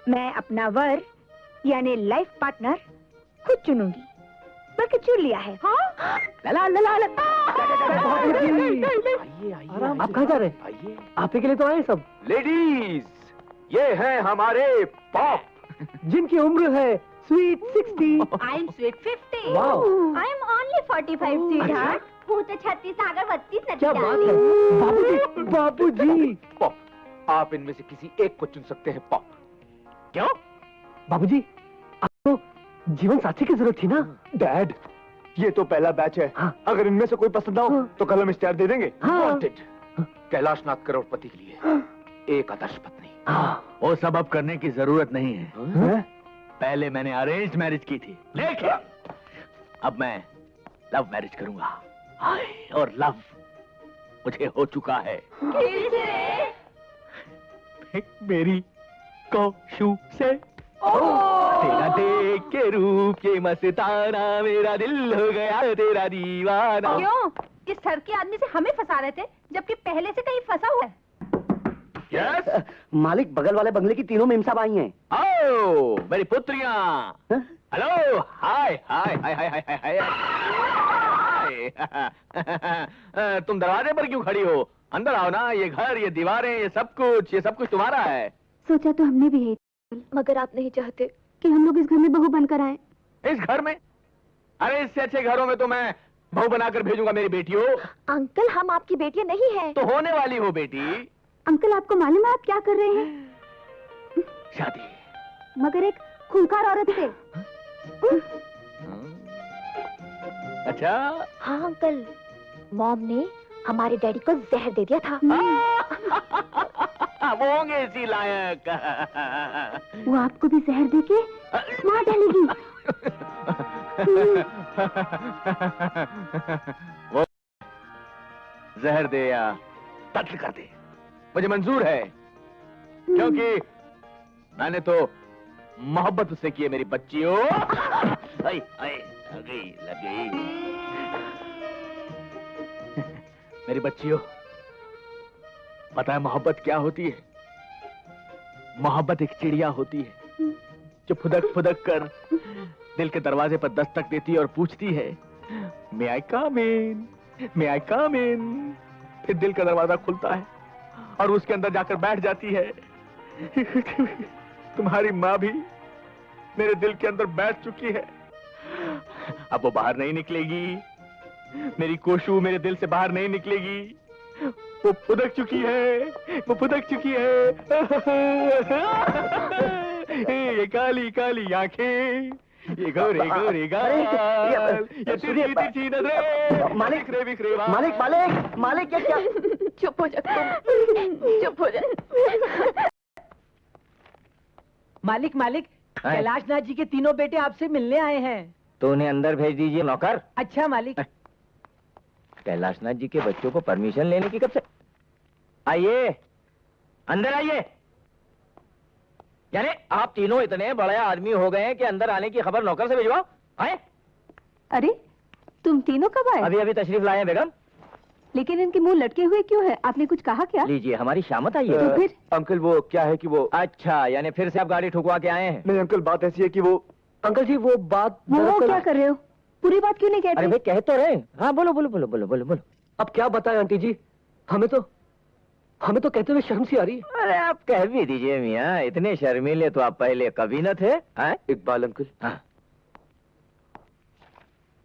D: मैं अपना वर यानी लाइफ पार्टनर खुद चुनूंगी, बल्कि चुन लिया है।
B: लला लला लला।
C: आप कहाँ जा रहे हैं?
I: आइए।
C: आप ही के लिए तो आए सब।
I: लेडीज, ये हैं हमारे पॉप,
C: जिनकी उम्र है sweet 60।
D: I am sweet 50।
C: Wow.
D: I am only 45 sweetheart. वो तो 36 सागर 32
C: क्या बात है बाबूजी, बाबूजी।
I: पॉप, आप इनमें से किसी एक को चुन सकते हैं। पॉप,
C: क्यों? बाबूजी, आपको जीवन साथी की जरूरत थी ना?
K: डैड, ये तो पहला बैच है।
C: हाँ।
K: अगर इनमें से कोई पसंद ना हो तो कल हम इश्तेहार दे देंगे।
I: वांटेड, कैलाशनाथ करोड़पति के लिए एक आदर्श पत्नी।
A: वो सब अब करने की जरूरत नहीं है।
K: हैं?
A: पहले मैंने अरेंज मैरिज की थी, लेकिन अब मैं लव मैरिज करूंगा। हाय, और लव मुझे हो चुका है। मेरी कौशु से तेरा देख के रूप ये मस्ताना, मेरा दिल हो गया तेरा दीवाना।
E: क्यों? इस सड़के आदमी से हमें फंसा रहे थे, जबकि पहले से कहीं फंसा हुआ है।
A: यस,
B: मालिक, बगल वाले बंगले की तीनों मेमसाब आई हैं।
A: आओ मेरी पुत्रियां। हेलो, हाय हाय हाय हाय हाय हाय हाय। तुम दरवाजे पर क्यों खड़ी हो? अंदर आओ ना। ये घर, ये दीवारें, ये सब कुछ तुम्हारा है।
D: सोचा तो हमने भी है, मगर आप नहीं चाहते कि हम लोग इस घर में बहू बनकर आए।
A: इस घर में? अरे इससे अच्छे घरों में तो मैं बहू बनाकर भेजूंगा मेरी बेटियों।
D: अंकल, हम आपकी बेटियां नहीं हैं।
A: तो होने वाली हो बेटी।
D: अंकल, आपको मालूम है आप क्या कर रहे हैं?
A: शादी।
D: मगर एक खूंखार औरत से।
A: अच्छा।
D: हाँ अंकल, मॉम ने हमारे डैडी को जहर दे दिया था।
A: वो होंगे इसी लायक।
D: वो आपको भी जहर देके मार डालेगी।
A: वो जहर दे या कत्ल कर दे, मुझे मंजूर है, क्योंकि मैंने तो मोहब्बत उससे की है मेरी बच्चियों। आई आई, लग गई। मेरी बच्चियों, पता है मोहब्बत क्या होती है? मोहब्बत एक चिड़िया होती है जो फुदक फुदक कर दिल के दरवाजे पर दस्तक देती है और पूछती है, मे आई कम इन, मे आई कम इन। फिर दिल का दरवाजा खुलता है और उसके अंदर जाकर बैठ जाती है। तुम्हारी माँ भी मेरे दिल के अंदर बैठ चुकी है, अब वो बाहर नहीं निकलेगी। मेरी कोशु मेरे दिल से बाहर नहीं निकलेगी। वो फुदक चुकी है, वो फुदक चुकी है। ये काली काली आंखें, ये गोरे गोरे गाल, ये तिरछी तिरछी नजरें,
C: मालिक
A: बिखरे बिखरे बाल।
C: मालिक मालिक मालिक ये क्या?
G: चुप हो जा तुम, चुप हो जा।
L: मालिक मालिक, कैलाशनाथ जी के तीनों बेटे आपसे मिलने आए हैं।
J: तो उन्हें अंदर भेज दीजिए नौकर।
L: अच्छा मालिक।
J: कैलाशनाथ जी के बच्चों को परमिशन लेने की कब से? आइए, अंदर आइए। यानी आप तीनों इतने बड़े आदमी हो गए हैं कि अंदर आने की खबर नौकर से भिजवाओ? आए?
G: अरे तुम तीनों कब आए?
J: अभी अभी तशरीफ लाए हैं बेगम।
G: लेकिन इनके मुंह लटके हुए क्यों है? आपने कुछ कहा क्या?
J: लीजिए, हमारी शामत आई है।
G: तो फिर?
A: अंकल वो क्या है कि वो।
J: अच्छा, यानी फिर से आप गाड़ी ठुकवा के आए हैं?
A: नहीं अंकल, बात ऐसी है कि वो।
C: अंकल जी वो बात
G: वो क्या कर रहे हो? पूरी बात क्यों नहीं कहते?
J: अरे भाई कह तो रहे। हाँ बोलो बोलो बोलो बोलो बोलो बोलो।
C: अब क्या बताएं आंटी जी, हमें तो कहते हुए शर्म सी आ रही है।
J: अरे आप कह भी दीजिए मियाँ, इतने शर्मीले तो आप पहले कभी न थे।
C: इकबाल अंकल,
J: हाँ।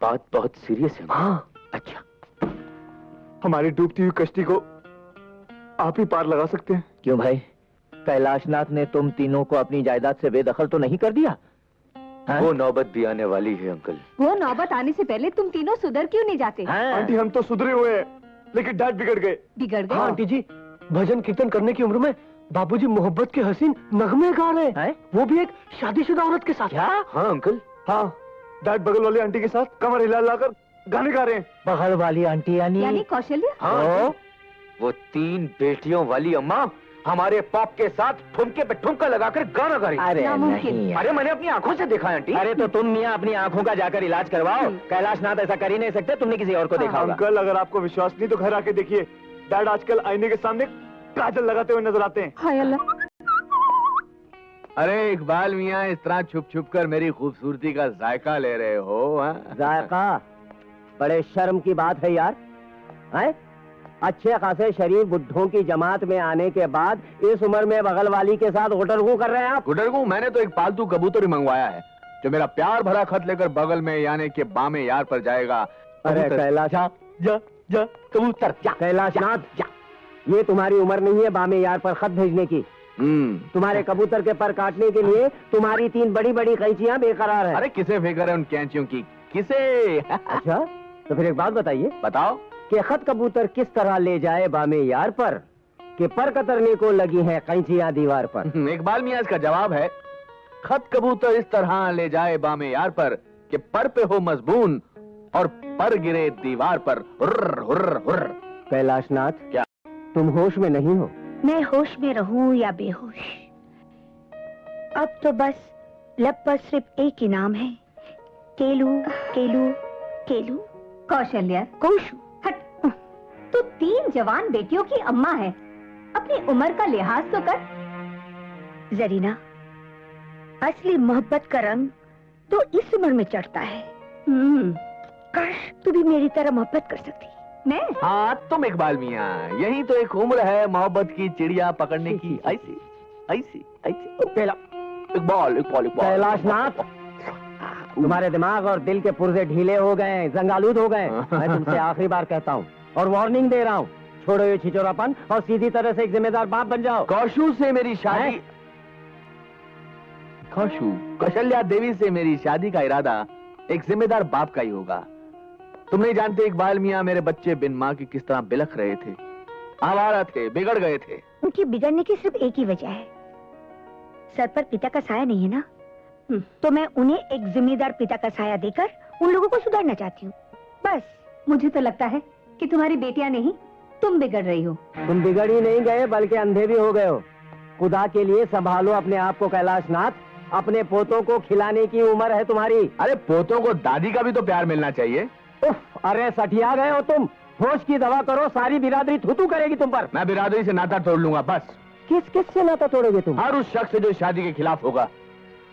C: बात बहुत सीरियस है। हाँ।
J: अच्छा,
K: हमारी डूबती हुई कश्ती को आप ही पार लगा सकते हैं।
J: क्यों भाई, कैलाशनाथ ने तुम तीनों को अपनी जायदाद से बेदखल तो नहीं कर दिया?
C: वो नौबत भी आने वाली है अंकल।
G: वो नौबत आने से पहले तुम तीनों सुधर क्यों नहीं जाते?
K: आंटी हम तो सुधरे हुए हैं, लेकिन डैड बिगड़ गए।
G: बिगड़ गए?
C: हाँ आंटी जी, भजन कीर्तन करने की उम्र में बाबूजी मोहब्बत के हसीन नगमे गा रहे हैं, वो भी एक शादीशुदा औरत के साथ।
J: क्या?
C: हाँ अंकल।
K: हाँ, डैड बगल वाली आंटी के साथ कमर हिला लाकर गाने गा रहे हैं।
J: बगल वाली आंटी
G: यानी कौशल्या?
C: हाँ, वो 3 बेटियों वाली अम्मा हमारे पॉप के साथ ठुमके पे ठुमका लगाकर गाना गा रही।
J: अरे नहीं,
C: अरे मैंने अपनी आंखों से देखा है आंटी।
J: अरे तो तुम मियाँ अपनी आंखों का जाकर इलाज करवाओ। कैलाशनाथ ऐसा कर ही नहीं सकते, तुमने किसी और को देखा होगा।
K: अंकल अगर आपको विश्वास नहीं तो घर आके देखिए, डैड आजकल आईने के सामने काजल लगाते हुए नजर आते हैं।
G: हाय अल्लाह।
A: अरे इकबाल मियाँ, इस तरह छुप छुप कर मेरी खूबसूरती का जायका ले रहे हो?
J: जायका? बड़े शर्म की बात है यार। हैं? अच्छे खासे शरीफ बुड्ढों की जमात में आने के बाद इस उम्र में बगल वाली के साथ गुटरगू कर रहे हैं आप?
A: गुटरगू? मैंने तो एक पालतू कबूतर ही मंगवाया है जो मेरा प्यार भरा खत लेकर बगल में यानी के बामे यार पर जाएगा।
J: अरे कैलाश,
A: जा जा कबूतर जा।
J: कैलाशनाथ, ये तुम्हारी उम्र नहीं है बामे यार पर खत भेजने की। तुम्हारे कबूतर के पर काटने के लिए तुम्हारी 3 बड़ी बड़ी कैंचियां बेकरार है।
A: अरे किसे फिक्र है उन कैंचियों की? किसे?
J: अच्छा, तो फिर एक बात बताइए।
A: बताओ
J: कि खत कबूतर किस तरह ले जाए बामे यार पर कि पर कतरने को लगी है कैंचियां दीवार पर?
A: इकबाल मियाँ, इसका जवाब है खत कबूतर इस तरह ले जाए बामे यार पर कि पर पे हो मजबून और पर गिरे दीवार पर। हुर्र हुर्र हुर्र।
J: कैलाशनाथ,
A: क्या
J: तुम होश में नहीं हो?
D: मैं होश में रहूं या बेहोश, अब तो बस लब पर सिर्फ एक ही नाम है, केलू केलू केलू।
G: कौशल्या,
D: कोशू।
G: हट। तू 3 जवान बेटियों की अम्मा है, अपनी उम्र का लिहाज तो कर।
D: जरीना, असली मोहब्बत का रंग तो इस उम्र में चढ़ता है। काश तू भी मेरी तरह मोहब्बत कर सकती।
G: मैं?
A: हाँ तुम इकबाल मियाँ, यही तो एक उम्र है मोहब्बत की चिड़िया पकड़ने की। ऐसी ऐसी ऐसी। इकबाल इकबाल इकबाल।
J: कैलाशनाथ, तुम्हारे दिमाग और दिल के पुर्जे ढीले हो गए, जंगालूद हो गए। मैं तुमसे आखिरी बार कहता हूँ और वार्निंग दे रहा हूँ, छोड़ो ये छिचोरापन और सीधी तरह से एक जिम्मेदार बाप बन जाओ।
A: कौशू से मेरी शादी, कौशू कौशल्या देवी से मेरी शादी का इरादा एक जिम्मेदार बाप का ही होगा। तुम नहीं जानते इकबाल मियाँ, मेरे बच्चे बिन माँ की किस तरह बिलख रहे थे, आवारा थे, बिगड़ गए थे।
D: उनकी बिगड़ने की सिर्फ एक ही वजह है, सर पर पिता का साया नहीं है ना। तो मैं उन्हें एक जिम्मेदार पिता का साया देकर उन लोगों को सुधारना चाहती हूँ, बस।
G: मुझे तो लगता है कि तुम्हारी बेटियां नहीं, तुम बिगड़ रही हो।
J: तुम बिगड़ ही नहीं गए बल्कि अंधे भी हो गए हो। खुदा के लिए संभालो अपने आप को कैलाशनाथ, अपने पोतों को खिलाने की उम्र है तुम्हारी।
A: अरे पोतों को दादी का भी तो प्यार मिलना चाहिए।
J: उफ, अरे सठिया गए हो तुम। होश की दवा करो, सारी बिरादरी थूथू करेगी तुम पर।
A: मैं बिरादरी से नाता तोड़ लूंगा बस।
J: किस किस से नाता तोड़ोगे तुम?
A: हर उस शख्स से जो शादी के खिलाफ होगा।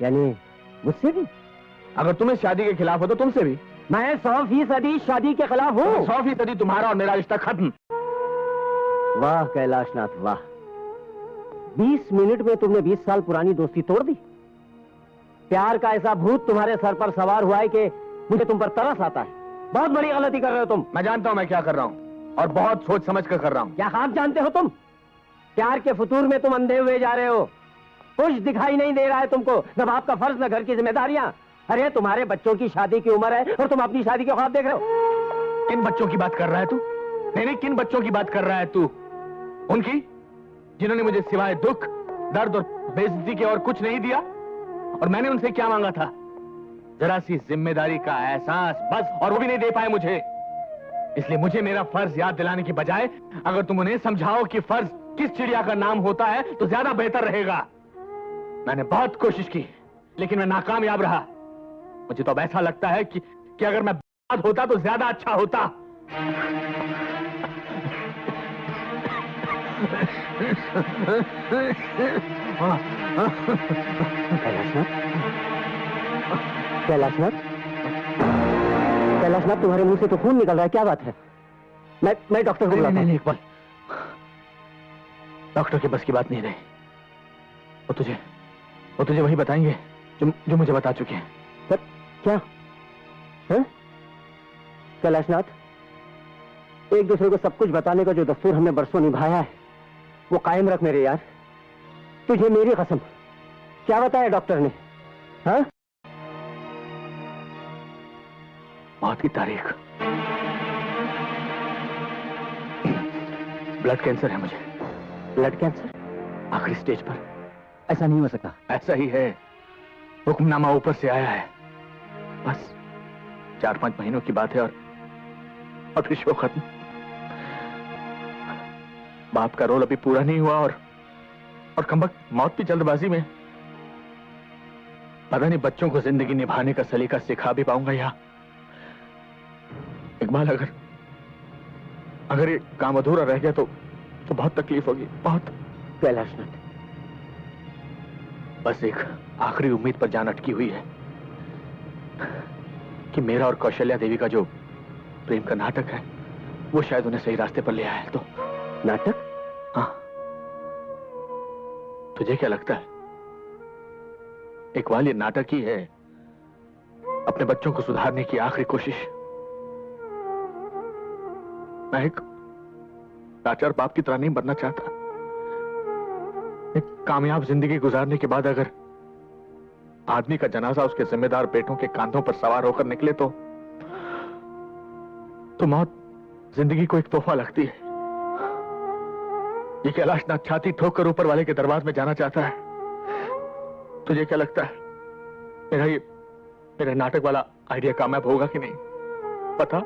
J: यानी मुझसे भी?
A: अगर तुम इस शादी के खिलाफ हो तो तुमसे भी।
J: मैं 100% शादी के खिलाफ हूँ।
A: 100% तुम्हारा और मेरा रिश्ता खत्म।
J: वाह कैलाशनाथ वाह, 20 मिनट में तुमने 20 साल पुरानी दोस्ती तोड़ दी। प्यार का ऐसा भूत तुम्हारे सर पर सवार हुआ है कि मुझे तुम पर तरस आता है। बहुत बड़ी गलती कर रहे हो तुम।
A: मैं जानता हूं मैं क्या कर रहा हूं। और बहुत सोच समझ कर रहा हूं।
J: क्या ख्वाब जानते हो तुम? प्यार के फतूर में तुम अंधे हुए जा रहे हो। कुछ दिखाई नहीं दे रहा है तुमको, न बाप का फर्ज न घर की जिम्मेदारियां। अरे तुम्हारे बच्चों की शादी की उम्र है और तुम अपनी शादी के ख्वाब देख रहे हो।
A: किन बच्चों की बात कर रहा है तू? नहीं, किन बच्चों की बात कर रहा है तू? उनकी जिन्होंने मुझे सिवाय दुख, दर्द और बेइज्जती के और कुछ नहीं दिया। और मैंने उनसे क्या मांगा था? जरा सी जिम्मेदारी का एहसास, बस। और वो भी नहीं दे पाए मुझे। इसलिए मुझे मेरा फर्ज याद दिलाने की बजाय अगर तुम उन्हें समझाओ कि फर्ज किस चिड़िया का नाम होता है तो ज्यादा बेहतर रहेगा। मैंने बहुत कोशिश की लेकिन मैं नाकामयाब रहा। मुझे तो अब ऐसा लगता है कि अगर मैं बर्बाद होता तो ज्यादा अच्छा होता।
J: कैलाशनाथ, तुम्हारे मुंह से तो खून निकल रहा है, क्या बात है? मैं डॉक्टर को बुलाता हूं।
A: नहीं, इकबाल, डॉक्टर के बस की बात नहीं रही। वो तुझे वही बताएंगे जो मुझे बता चुके हैं।
J: पर क्या है? कैलाशनाथ, एक दूसरे को सब कुछ बताने का जो दस्तूर हमने बरसों निभाया है वो कायम रख मेरे यार। तुझे मेरी कसम। क्या बताया डॉक्टर ने? हाँ?
A: मौत की तारीख। ब्लड कैंसर है मुझे।
J: Blood cancer?
A: आखिरी स्टेज पर।
J: ऐसा नहीं हो सकता।
A: ऐसा ही है। हुक्मनामा ऊपर से आया है। बस 4-5 महीनों की बात है और फिर शो खत्म। बाप का रोल अभी पूरा नहीं हुआ और कमबख्त मौत की जल्दबाजी में। पता नहीं बच्चों को जिंदगी निभाने का सलीका सिखा भी पाऊंगा या। इकबाल, अगर ये काम अधूरा रह गया तो बहुत तकलीफ होगी, बहुत।
J: कैलाशनाथ,
A: बस एक आखिरी उम्मीद पर जान अटकी हुई है कि मेरा और कौशल्या देवी का जो प्रेम का नाटक है वो शायद उन्हें सही रास्ते पर ले आया है। तो
J: नाटक?
A: हाँ। तुझे क्या लगता है? इकबाल, ये नाटक ही है। अपने बच्चों को सुधारने की आखिरी कोशिश। मैं एक लाचार बाप की तरह नहीं बनना चाहता। एक कामयाब जिंदगी गुजारने के बाद अगर आदमी का जनाजा उसके जिम्मेदार बेटों के कांधों पर सवार होकर निकले तो मौत जिंदगी को एक तोहफा लगती है। ये कैलाशनाथ छाती ठोक कर ऊपर वाले के दरबार में जाना चाहता है। तुझे क्या लगता है मेरा नाटक वाला आइडिया कामयाब होगा कि नहीं? पता?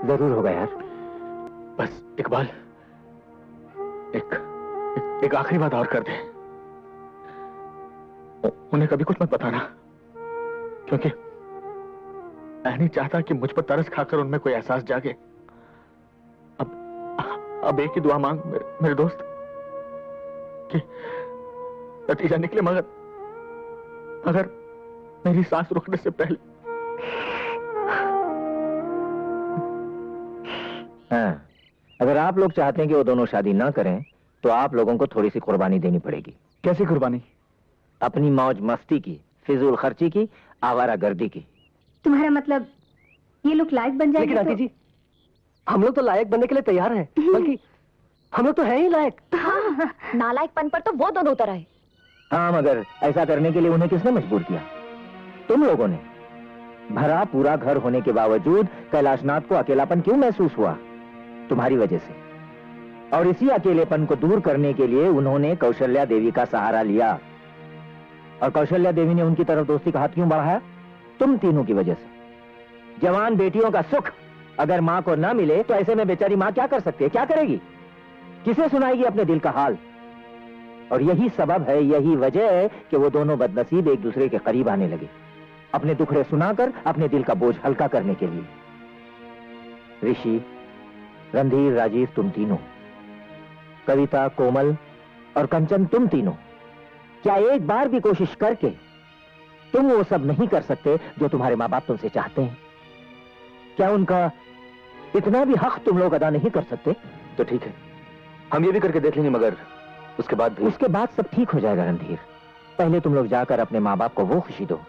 J: जरूर होगा यार।
A: बस इकबाल, एक आखिरी बात और कर दे। उन्हें कभी कुछ मत बताना, क्योंकि मैं नहीं चाहता कि मुझ पर तरस खाकर उनमें कोई एहसास जागे। अब एक ही दुआ मांग मेरे दोस्त कि नतीजा निकले मगर मेरी सांस रुकने से पहले।
J: हाँ, अगर आप लोग चाहते हैं कि वो दोनों शादी ना करें तो आप लोगों को थोड़ी सी कुर्बानी देनी पड़ेगी।
A: कैसी कुर्बानी?
J: अपनी मौज मस्ती की, फिजूल खर्ची की, आवारागर्दी की।
D: तुम्हारा मतलब ये लोग लायक बन जाएंगे?
C: लेकिन आंटी जी, हम लोग तो लायक बनने के लिए तैयार हैं, बल्कि हम लोग तो हैं ही लायक।
G: हाँ, नालायकपन पर तो वो दोनों उतर आए।
J: हाँ, मगर ऐसा करने के लिए उन्हें किसने मजबूर किया? तुम लोगों ने। भरा पूरा घर होने के बावजूद कैलाशनाथ को अकेलापन क्यों महसूस हुआ? तुम्हारी वजह से। और इसी अकेलेपन को दूर करने के लिए उन्होंने कौशल्या देवी का सहारा लिया। और कौशल्या देवी ने उनकी तरफ दोस्ती का हाथ क्यों बढ़ाया? तुम तीनों की वजह से। जवान बेटियों का सुख अगर मां को ना मिले तो ऐसे में बेचारी मां क्या कर सकती है? क्या करेगी? किसे सुनाएगी अपने दिल का हाल? और यही सबब है, यही वजह है कि वो दोनों बदनसीब एक दूसरे के करीब आने लगे, अपने दुखड़े सुनाकर अपने दिल का बोझ हल्का करने के लिए। ऋषि, रणधीर, राजीव, तुम तीनों, कविता, कोमल और कंचन, तुम तीनों, क्या एक बार भी कोशिश करके तुम वो सब नहीं कर सकते जो तुम्हारे माँ बाप तुमसे चाहते हैं? क्या उनका इतना भी हक तुम लोग अदा नहीं कर सकते?
I: तो ठीक है, हम ये भी करके देख लेंगे, मगर उसके बाद
J: सब ठीक हो जाएगा रणधीर। पहले तुम लोग जाकर अपने माँ बाप को वो खुशी दो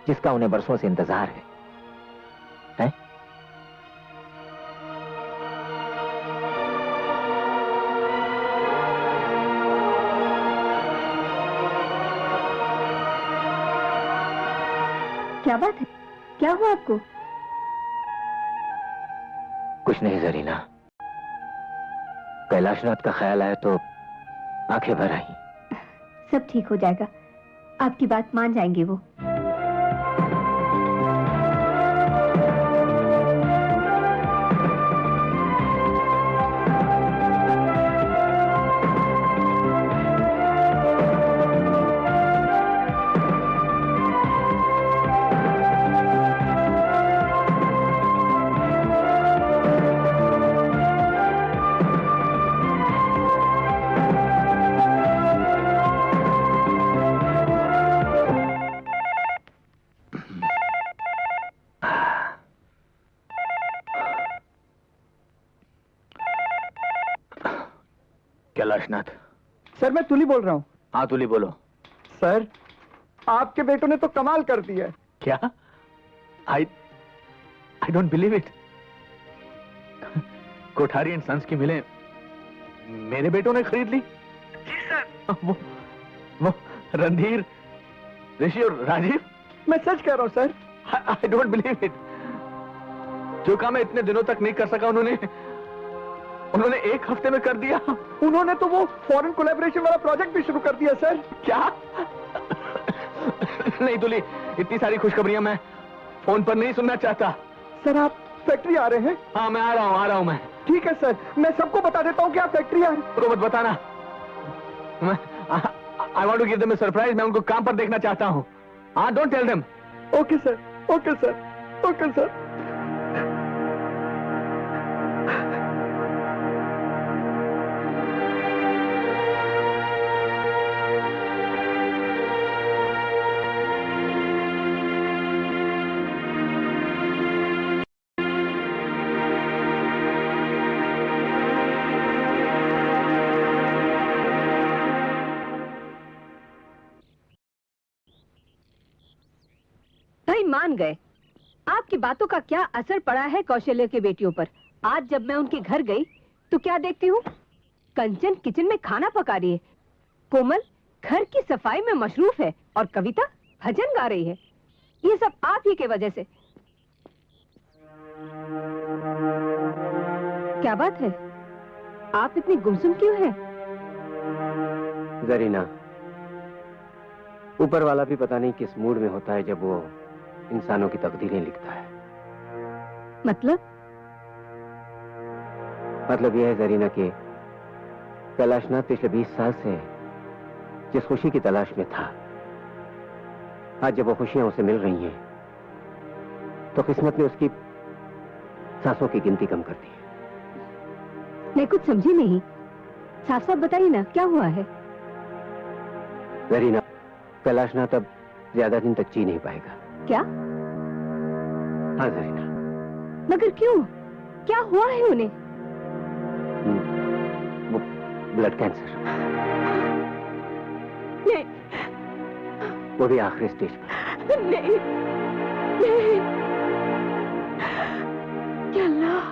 J: जिसका उन्हें बरसों से इंतजार है?
D: क्या बात है? क्या हुआ आपको?
C: कुछ नहीं जरीना, कैलाशनाथ का ख्याल आया तो आंखें भर आई।
D: सब ठीक हो जाएगा, आपकी बात मान जाएंगे वो।
A: कैलाशनाथ।
M: सर मैं तुली बोल रहा हूँ।
A: हाँ तुली बोलो।
M: सर आपके बेटों ने तो कमाल कर दिया है।
A: क्या? I don't believe it. Kothari and sons की मिलें मेरे बेटों ने खरीद ली?
M: जी सर।
A: वो रणधीर, ऋषि और राजीव।
M: मैं सच कह रहा हूँ sir.
A: I don't believe it. जो काम मैं इतने दिनों तक नहीं कर सका उन्होंने एक हफ्ते में कर दिया।
M: उन्होंने तो वो फॉरेन कोलैबोरेशन वाला प्रोजेक्ट भी शुरू कर दिया सर।
A: क्या? नहीं तुली, इतनी सारी खुशखबरियां मैं फोन पर नहीं सुनना चाहता।
M: सर आप फैक्ट्री आ रहे हैं?
A: हाँ मैं आ रहा हूँ मैं।
M: ठीक है सर, मैं सबको बता देता हूँ कि आप फैक्ट्री आ रहे हैं।
A: तो मत बताना। I want to give them a surprise. मैं उनको काम पर देखना चाहता हूँ। हाँ don't tell them.
M: Okay sir, okay sir, okay sir.
E: भाई मान गए। आपकी बातों का क्या असर पड़ा है कौशल्य के बेटियों पर। आज जब मैं उनके घर गई तो क्या देखती हूँ, कंचन किचन में खाना पका रही है, कोमल घर की सफाई में मशरूफ है और कविता भजन गा रही है। ये सब आप ही के वजह से। क्या बात है, आप इतनी गुमसुम क्यों हैं?
C: जरीना, ऊपर वाला भी पता नहीं किस मूड में होता है जब वो इंसानों की तकदीरें लिखता है। मतलब यह है जरीना कि कैलाशनाथ पिछले 20 साल से जिस खुशी की तलाश में था, आज जब वो खुशियां उसे मिल रही हैं तो किस्मत ने उसकी सांसों की गिनती कम कर दी है।
E: मैं कुछ समझी नहीं, साफ साफ बताइए ना क्या हुआ है।
C: जरीना, कैलाशनाथ अब ज्यादा दिन तक जी नहीं पाएगा।
E: क्या?
C: हाँ जरीना।
E: मगर क्यों, क्या हुआ है उन्हें?
C: वो ब्लड कैंसर।
E: नहीं,
C: वो भी आखिरी स्टेज पर।
E: नहीं, नहीं। क्या अल्लाह।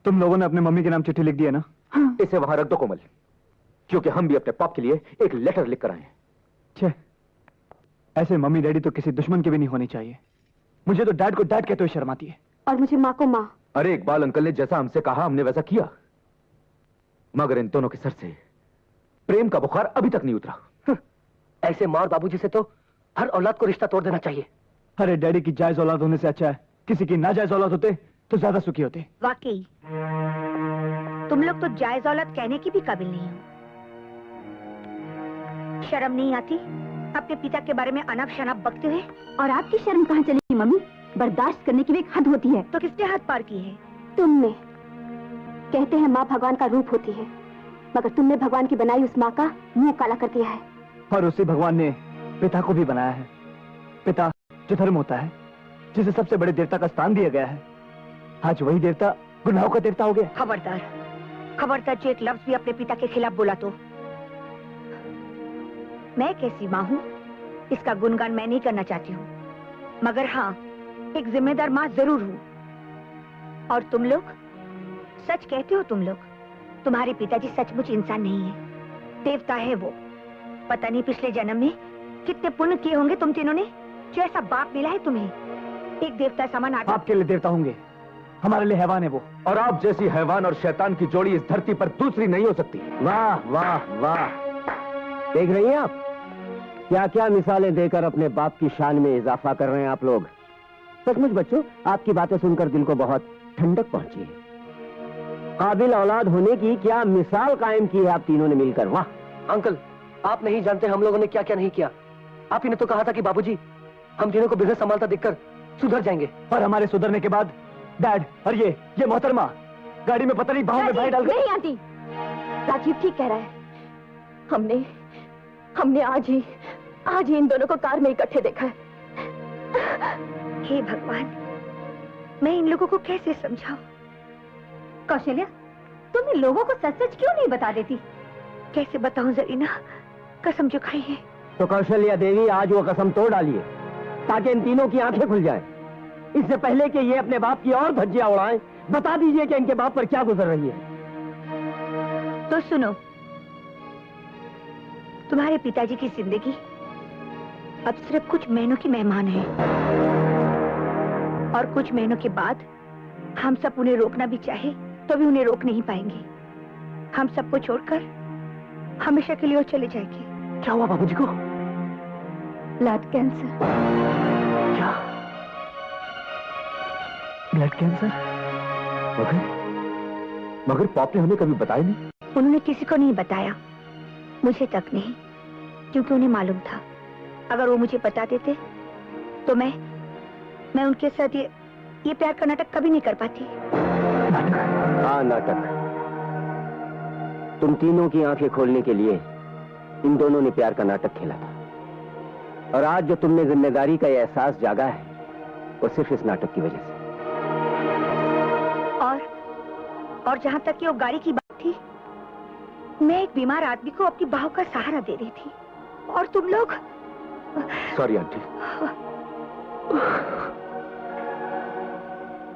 K: तुम लोगों ने अपने मम्मी के नाम चिट्ठी लिख दी है ना?
N: हाँ। इसे वहां रख दो कोमल, क्योंकि हम भी अपने पाप के लिए एक लेटर लिख कर आए हैं।
K: छे, ऐसे मम्मी डैडी तो किसी दुश्मन के भी नहीं होने चाहिए। मुझे तो डैड को डैड कहते हुए शर्म आती है।
D: और मुझे माँ को माँ।
N: अरे इकबाल अंकल ने जैसा हमसे कहा हमने वैसा किया, मगर इन दोनों के सर से प्रेम का बुखार अभी तक नहीं उतरा।
C: ऐसे माँ और बाबूजी से तो हर औलाद को रिश्ता तोड़ देना चाहिए।
K: अरे डैडी की जायज औलाद होने से अच्छा है किसी की नाजायज औलाद होते तो ज्यादा सुखी होते।
D: वाकई तुम लोग तो जायज औलाद कहने की भी काबिल नहीं हो। शर्म नहीं आती अपने पिता के बारे में अनाप शनाप बकते हुए?
G: और आपकी शर्म कहाँ चली मम्मी? बर्दाश्त करने की भी एक हद होती है।
D: तो किसने हद पार की है?
G: तुमने। कहते हैं माँ भगवान का रूप होती है, मगर तुमने भगवान की बनाई उस माँ का मुंह काला कर दिया है।
K: और उसी भगवान ने पिता को भी बनाया है। पिता जो धर्म होता है, जिसे सबसे बड़े देवता का स्थान दिया गया है, आज वही देवता गुनाहों का देवता हो गया।
D: खबरदार, खबरदार जो एक लफ्ज भी अपने पिता के खिलाफ बोला तो। मैं कैसी माँ हूँ इसका गुणगान मैं नहीं करना चाहती हूँ, मगर हाँ एक जिम्मेदार माँ जरूर हूँ। और तुम लोग सच कहते हो, तुम लोग, तुम्हारे पिताजी सचमुच इंसान नहीं है, देवता है वो। पता नहीं पिछले जन्म में कितने पुण्य किए होंगे तुम तीनों ने, जो ऐसा बाप मिला है तुम्हें। एक देवता समान आदमी।
K: आपके लिए देवता होंगे, हमारे लिए हैवान है वो।
N: और आप जैसी हैवान और शैतान की जोड़ी इस धरती पर दूसरी नहीं हो सकती।
J: वाह वाह वाह, देख रही हैं आप क्या क्या मिसालें देकर अपने बाप की शान में इजाफा कर रहे हैं आप लोग। सचमुच बच्चों, आपकी बातें सुनकर दिल को बहुत ठंडक पहुंची है। काबिल औलाद होने की क्या मिसाल कायम की है आप तीनों ने मिलकर। वाह
C: अंकल, आप नहीं जानते हम लोगों ने क्या क्या नहीं किया। आप ही ने तो कहा था कि बाबूजी हम तीनों को बिजनेस संभालता देखकर सुधर जाएंगे।
K: और हमारे सुधरने के बाद डैड और ये मोहतरमा गाड़ी में पता नहीं बाहों में भाई डाल गए।
G: नहीं आंटी, राजीव ठीक कह रहा है। हमने आज ही इन दोनों को कार में इकट्ठे देखा है।
D: हे भगवान, मैं इन लोगों को कैसे समझाऊं?
G: कौशल्या, तुम इन लोगों को सच सच क्यों नहीं बता देती?
D: कैसे बताऊं जरीना, कसम जो खाई है।
J: तो कौशल्या देवी आज वो कसम तोड़ डालिए ताकि इन तीनों की आंखें खुल जाएं। इससे पहले कि ये अपने बाप की और धज्जियां उड़ाएं, बता दीजिए कि इनके बाप पर क्या गुजर रही है।
D: तो सुनो, तुम्हारे पिताजी की जिंदगी अब सिर्फ कुछ महीनों की मेहमान है, और कुछ महीनों के बाद हम सब उन्हें रोकना भी चाहे तो भी उन्हें रोक नहीं पाएंगे। हम सबको छोड़कर हमेशा के लिए वो चले जाएंगे।
C: क्या हुआ बाबूजी को?
G: Blood cancer.
C: क्या?
K: Blood cancer?
N: मगर पाप ने हमें कभी बताया नहीं।
D: उन्होंने किसी को नहीं बताया, मुझे तक नहीं, क्योंकि उन्हें मालूम था अगर वो मुझे बता देते तो मैं उनके साथ ये प्यार का नाटक कभी नहीं कर पाती।
J: हाँ, नाटक। तुम तीनों की आंखें खोलने के लिए इन दोनों ने प्यार का नाटक खेला था, और आज जो तुमने जिम्मेदारी का ये एहसास जागा है वो सिर्फ इस नाटक की वजह से।
D: और जहां तक कि वो गाड़ी की बात थी, मैं एक बीमार आदमी को अपनी बाहों का सहारा दे रही थी, और तुम लोग।
N: Sorry aunty.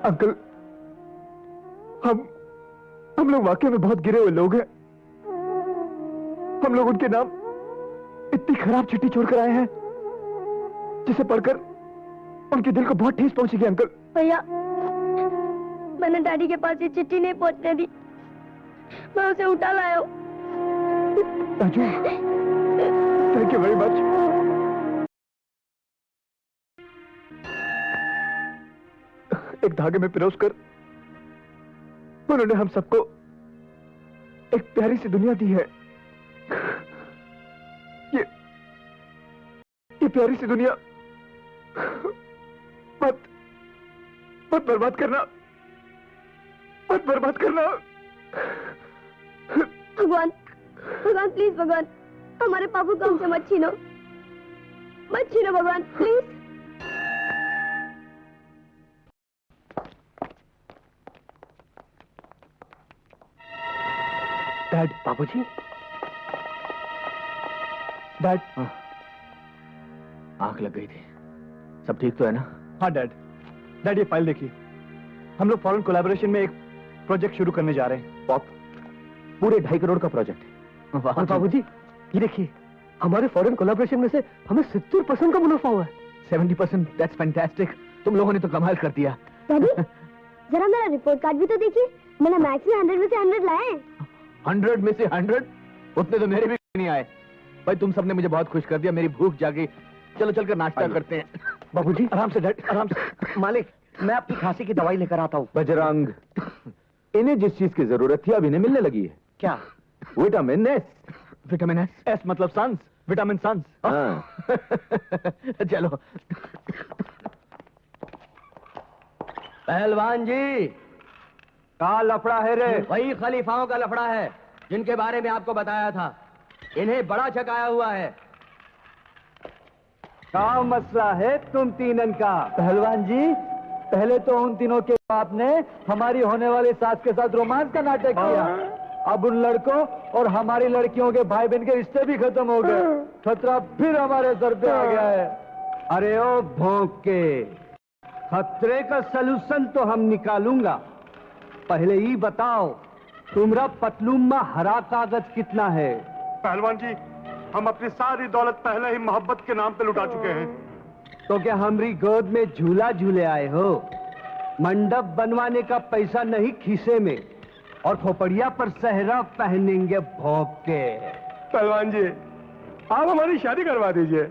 K: अंकल, हम लोग वाकई में बहुत गिरे हुए लोग हैं। हम लोग उनके नाम इतनी खराब चिट्ठी छोड़कर आए हैं जिसे पढ़कर उनके दिल को बहुत ठेस पहुंचेगी। अंकल
G: भैया, मैंने डैडी के पास ये चिट्ठी नहीं पहुंचने दी, मैं उसे उठा लाया हूं।
K: Raju, thank you very much. एक धागे में पिरोसकर उन्होंने हम सबको एक प्यारी सी दुनिया दी है। ये प्यारी सी दुनिया मत बर्बाद करना, मत बर्बाद करना।
G: भगवान प्लीज, भगवान हमारे पापू को हमसे मत छीनो भगवान प्लीज।
K: डैड।
C: बाबूजी?
K: डैड।
N: आंख लग गई थी, सब ठीक तो है ना?
K: हाँ डैड। डैड, ये फाइल देखिए। हम लोग फॉरेन कोलैबोरेशन में एक प्रोजेक्ट शुरू करने जा रहे हैं।
N: पॉप, पूरे 2.5 करोड़ का प्रोजेक्ट है।
C: और बाबूजी, ये देखिए, हमारे फॉरेन कोलैबोरेशन में से हमें 70% का मुनाफा हुआ है।
N: 70%, दैट्स फैंटास्टिक। तुम लोगों ने तो कमाल कर दिया।
D: डैडी, जरा मेरा रिपोर्ट कार्ड भी तो देखिए। मैंने मैथ्स में 100 में से 100 लाए हैं।
N: 100 में से 100? उतने तो मेरे भी नहीं आए। भाई तुम सबने मुझे बहुत खुश कर दिया, मेरी भूख जागी। चलो चलकर नाश्ता करते हैं।
C: बाबूजी, आराम से डैड, आराम से। मालिक, मैं आपकी खांसी की दवाई लेकर आता हूँ।
N: बजरंग, इन्हें जिस चीज की जरूरत थी अब इन्हें मिलने लगी है।
C: क्या?
N: Vitamin S.
K: Vitamin S? S मतलब सन्स, विटामिन सन्स।
N: चलो।
F: पहलवान जी,
C: का लफड़ा है रे?
F: वही खलीफाओं का लफड़ा है जिनके बारे में आपको बताया था। इन्हें बड़ा चकाया हुआ है।
C: क्या मसला है तुम तीनन का?
J: पहलवान जी, पहले तो उन तीनों के बाप ने हमारी होने वाली सास के साथ रोमांस का नाटक किया। अब उन लड़कों और हमारी लड़कियों के भाई बहन के रिश्ते भी खत्म हो गए। खतरा फिर हमारे सर पे आ गया है।
C: अरे ओ भौंक के, खतरे का सलूशन तो हम निकालूंगा। पहले ही बताओ, तुम्हारा पतलूम में हरा कागज कितना है?
K: पहलवान जी, हम अपनी सारी दौलत पहले ही मोहब्बत के नाम पे लुटा चुके हैं।
C: तो क्या हमारी गोद में झूला झूले आए हो? मंडप बनवाने का पैसा नहीं खीसे में, और खोपड़िया पर सहरा पहनेंगे भौंक के।
K: पहलवान जी, आप हमारी शादी करवा दीजिए।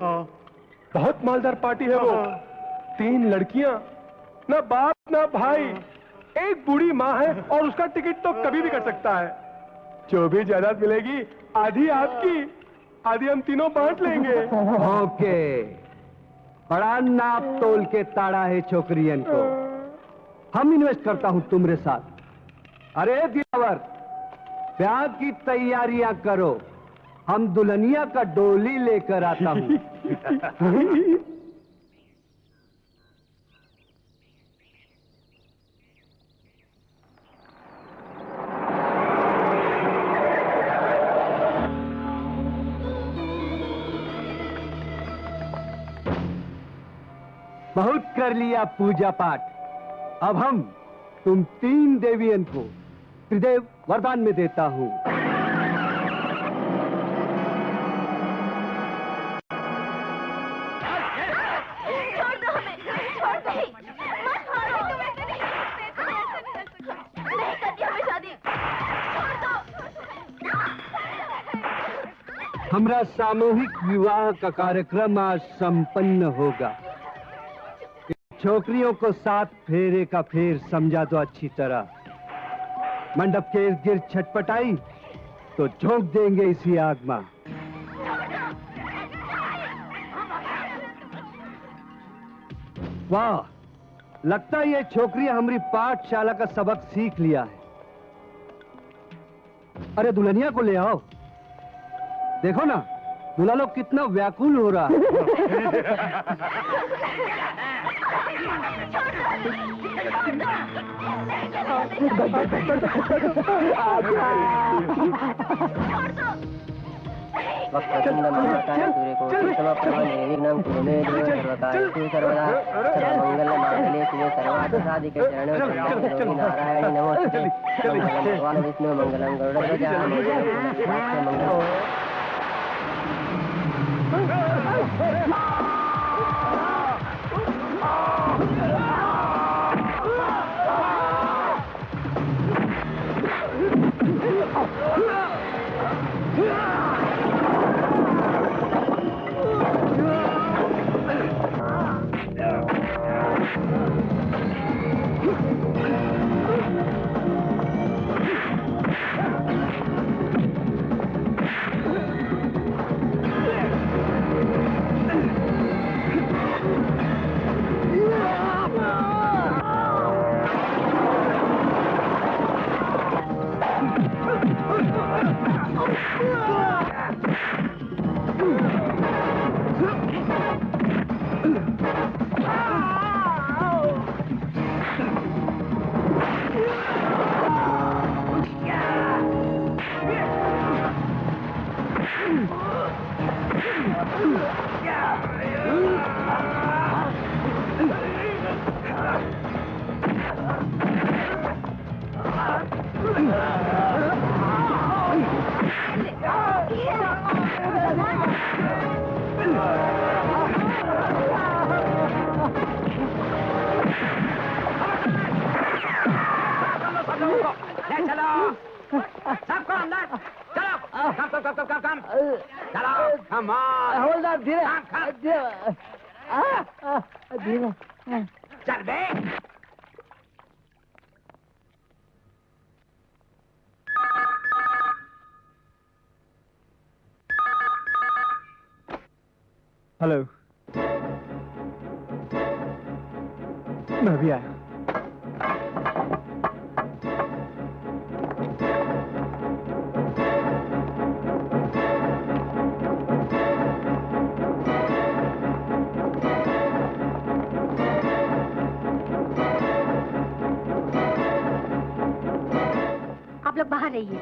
K: बहुत मालदार पार्टी है वो। 3 लड़कियां, ना बाप ना भाई, एक बूढ़ी माँ है और उसका टिकट तो कभी भी कर सकता है। जो भी जायदाद मिलेगी आधी आपकी, आधी हम तीनों बांट लेंगे।
C: ओके, बड़ा नाप तोल के ताड़ा है छोकरियन को। हम इन्वेस्ट करता हूं तुम्हारे साथ। अरे दिलावर, ब्याह की तैयारियां करो, हम दुल्हनिया का डोली लेकर आता हूं। बहुत कर लिया पूजा पाठ। अब हम तुम 3 देवियन को त्रिदेव वरदान में देता हूं। हमारा सामूहिक विवाह का कार्यक्रम आज संपन्न होगा। छोकरियों को 7 फेरे का फेर समझा दो अच्छी तरह। मंडप के इर्द गिर्द छटपटाई तो झोंक देंगे इसी आग में। वाह, लगता है ये छोकरियां हमारी पाठशाला का सबक सीख लिया है। अरे दुल्हनिया को ले आओ, देखो ना दूल्हा लोग कितना व्याकुल हो रहा है।
B: नारायण नमोस्तुते। भगवान विष्णु मंगलम गरुड़ध्वजा मंगलम।
J: चलो सबको अंदर चलो कम चलो कम
L: हवलदार धीरे धीरे
J: चल बे
K: हेलो मैं भी आया
D: आप लोग बाहर रहिए।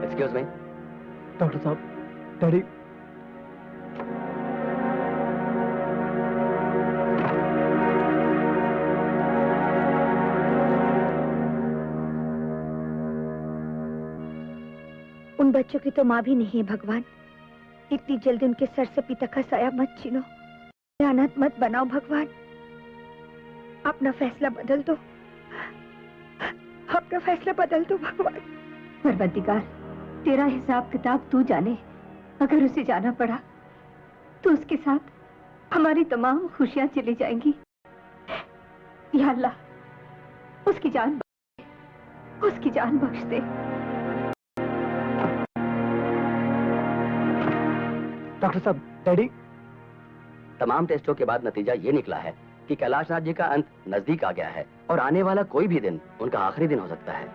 F: Excuse me.
K: डॉक्टर साहब, डैडी
D: उन बच्चों की तो माँ भी नहीं है भगवान। इतनी जल्दी उनके सर से पिता का साया मत छीनो, अनाथ मत बनाओ भगवान। अपना फैसला बदल दो, अपना फैसला बदल दो भगवान।
E: परवरदिगार, तेरा हिसाब किताब तू जाने। अगर उसे जाना पड़ा तो उसके साथ हमारी तमाम खुशियां चली जाएंगी। या अल्लाह, उसकी जान बख्श दे।
K: डॉक्टर साहब, डैडी
F: तमाम टेस्टों के बाद नतीजा ये निकला है कि कैलाशनाथ जी का अंत नजदीक आ गया है और आने वाला कोई भी दिन उनका आखिरी दिन हो सकता है।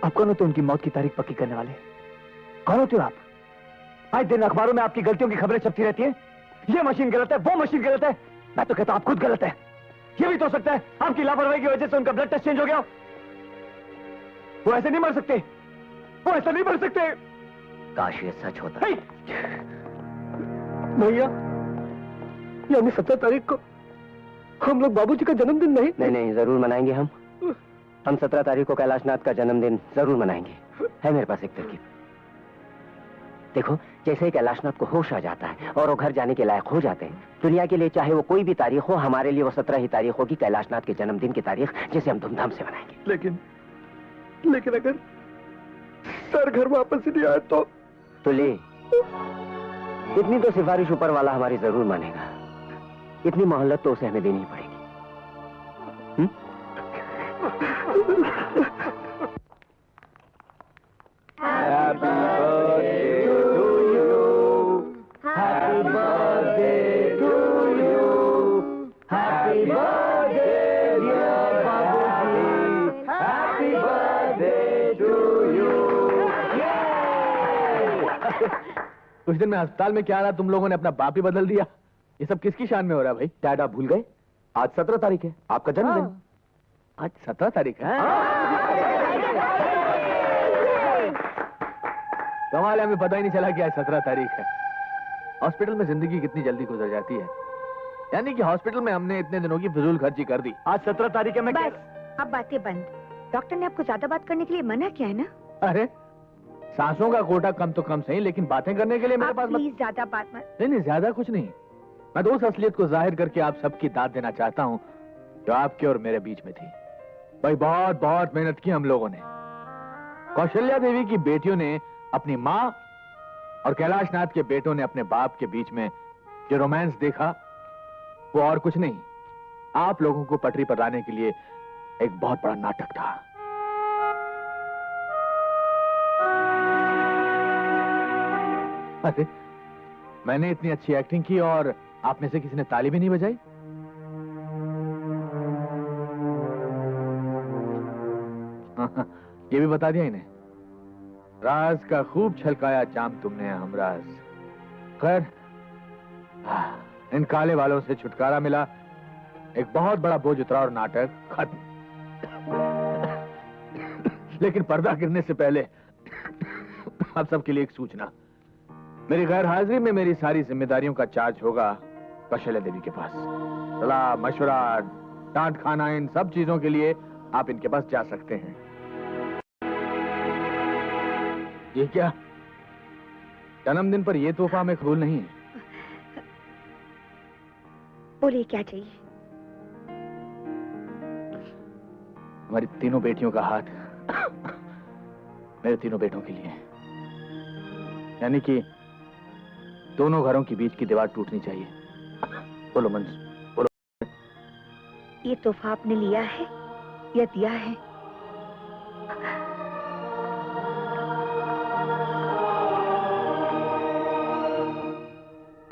K: आप कौन होते उनकी मौत की तारीख पक्की करने वाले? कौन होते हो आप? आज दिन अखबारों में आपकी गलतियों की खबरें छपती रहती हैं। ये मशीन गलत है, वो मशीन गलत है। मैं तो कहता हूं आप खुद गलत है। ये भी तो हो सकता है आपकी लापरवाही की वजह से उनका ब्लड टेस्ट चेंज हो गया। वो ऐसे नहीं मर सकते, वो ऐसा नहीं मर सकते।
F: काश ये सच होता।
C: भैया, यानी 17 तारीख को हम लोग बाबूजी का जन्मदिन नहीं?
J: नहीं, जरूर मनाएंगे हम 17 तारीख को कैलाशनाथ का जन्मदिन जरूर मनाएंगे। है मेरे पास एक तरकीब। देखो, जैसे ही कैलाशनाथ को होश आ जाता है और वो घर जाने के लायक हो जाते हैं, दुनिया के लिए चाहे वो कोई भी तारीख हो, हमारे लिए वो 17 ही तारीख होगी, कैलाशनाथ के जन्मदिन की तारीख, जिसे हम धूमधाम से मनाएंगे।
C: लेकिन अगर सर घर वापस नहीं आए तो
J: ले, इतनी तो सिफारिश ऊपर वाला हमारी जरूर मानेगा। इतनी मोहलत तो उसे हमें देनी पड़ेगी।
C: Happy birthday to you. Happy birthday to you. Happy birthday dear Babuji. Happy birthday to you.
A: कुछ दिन में अस्पताल में क्या रहा, तुम लोगों ने अपना बाप ही बदल दिया। ये सब किसकी शान में हो रहा है भाई?
N: डैड, आप भूल गए? आज 17 तारीख है, आपका जन्मदिन।
A: आज 17 तारीख है? कमाल है, हमें पता ही नहीं चला कि आज 17 तारीख है। हॉस्पिटल में जिंदगी कितनी जल्दी गुजर जाती है। यानी कि हॉस्पिटल में हमने इतने दिनों की फिजूल खर्ची कर दी।
K: आज 17 तारीख है। मैं
D: बस, अब बातें बंद। डॉक्टर ने आपको ज्यादा बात करने के लिए मना किया है ना?
A: अरे सांसों का कोटा कम तो कम सही, लेकिन बातें करने के लिए मेरे पास
D: प्लीज ज्यादा बात मत।
A: नहीं, ज्यादा कुछ नहीं। मैं तो उस असलियत को जाहिर करके आप सबकी दाद देना चाहता हूँ जो आपके और मेरे बीच में थी। भाई बहुत बहुत मेहनत की हम लोगों ने। कौशल्या देवी की बेटियों ने अपनी माँ और कैलाशनाथ के बेटों ने अपने बाप के बीच में जो रोमांस देखा, वो और कुछ नहीं, आप लोगों को पटरी पर लाने के लिए एक बहुत बड़ा नाटक था। अरे मैंने इतनी अच्छी एक्टिंग की और आप में से किसी ने ताली भी नहीं बजाई? ये भी बता दिया इन्हें, राज का खूब छलकाया जाम तुमने हमराज। खैर, इन काले वालों से छुटकारा मिला, एक बहुत बड़ा बोझ उतरा और नाटक खत्म। लेकिन पर्दा गिरने से पहले आप सबके लिए एक सूचना। मेरी गैर हाजिरी में मेरी सारी जिम्मेदारियों का चार्ज होगा कौशल्या देवी के पास। सलाह मशवरा डांट खाना इन सब चीजों के लिए आप इनके पास जा सकते हैं। ये क्या, जन्मदिन पर यह तोहफा हमें कबूल नहीं है।
D: बोलिए क्या चाहिए?
A: हमारी तीनों बेटियों का हाथ मेरे तीनों बेटों के लिए, यानी कि दोनों घरों के बीच की दीवार टूटनी चाहिए। बोलो मंजू, बोलो।
D: ये तोहफा आपने लिया है या दिया है?